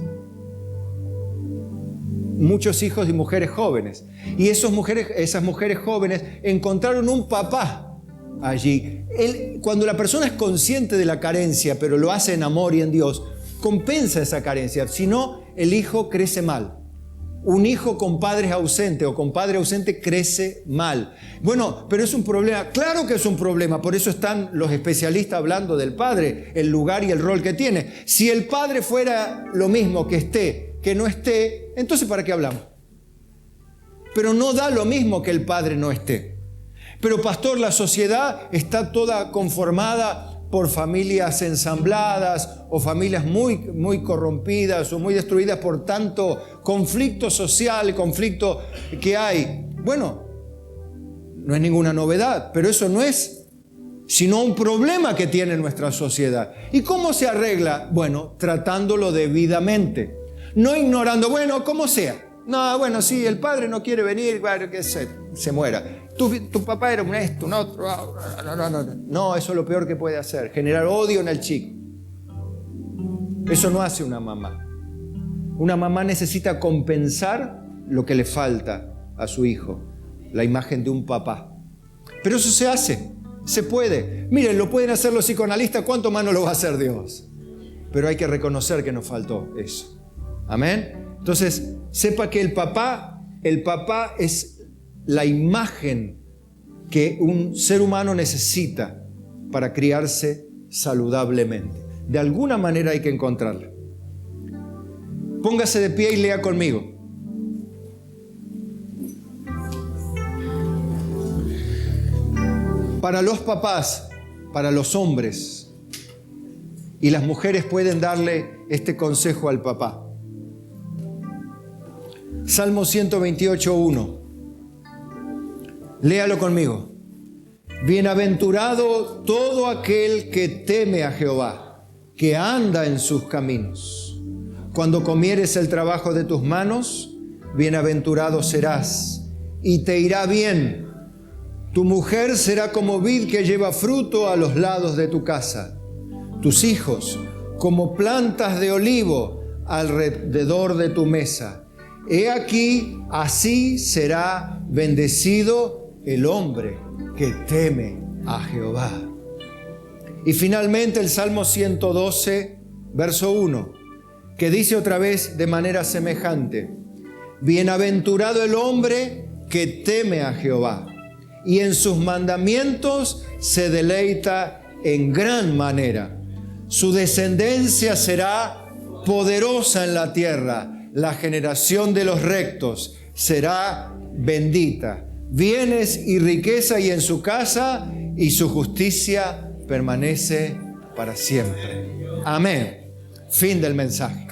hijos y mujeres jóvenes. Y esas mujeres jóvenes encontraron un papá allí. Cuando la persona es consciente de la carencia, pero lo hace en amor y en Dios, compensa esa carencia. Si no, el hijo crece mal. Un hijo con padres ausentes o con padre ausente crece mal. Bueno, pero es un problema. Claro que es un problema. Por eso están los especialistas hablando del padre, el lugar y el rol que tiene. Si el padre fuera lo mismo que esté, que no esté, entonces ¿para qué hablamos? Pero no da lo mismo que el padre no esté. Pero pastor, la sociedad está toda conformada por familias ensambladas o familias muy, muy corrompidas o muy destruidas por tanto conflicto social, conflicto que hay. Bueno, no es ninguna novedad, pero eso no es sino un problema que tiene nuestra sociedad. ¿Y cómo se arregla? Bueno, tratándolo debidamente, no ignorando, bueno, como sea. No, bueno, sí, el padre no quiere venir, bueno, que se muera. Tu papá era un esto, un otro. No, eso es lo peor que puede hacer, generar odio en el chico. Eso no hace una mamá. Una mamá necesita compensar lo que le falta a su hijo, la imagen de un papá. Pero eso se hace, se puede. Miren, lo pueden hacer los psicoanalistas, ¿cuánto más no lo va a hacer Dios? Pero hay que reconocer que nos faltó eso. Amén. Entonces, sepa que el papá es la imagen que un ser humano necesita para criarse saludablemente. De alguna manera hay que encontrarla. Póngase de pie y lea conmigo. Para los papás, para los hombres, y las mujeres pueden darle este consejo al papá. Salmo 128:1. Léalo conmigo. Bienaventurado todo aquel que teme a Jehová, que anda en sus caminos. Cuando comieres el trabajo de tus manos, bienaventurado serás y te irá bien. Tu mujer será como vid que lleva fruto a los lados de tu casa. Tus hijos como plantas de olivo alrededor de tu mesa. He aquí, así será bendecido el hombre que teme a Jehová. Y finalmente el Salmo 112, verso 1. Que dice otra vez de manera semejante: bienaventurado el hombre que teme a Jehová y en sus mandamientos se deleita en gran manera. Su descendencia será poderosa en la tierra, la generación de los rectos será bendita. Bienes y riqueza y en su casa, y su justicia permanece para siempre. Amén. Fin del mensaje.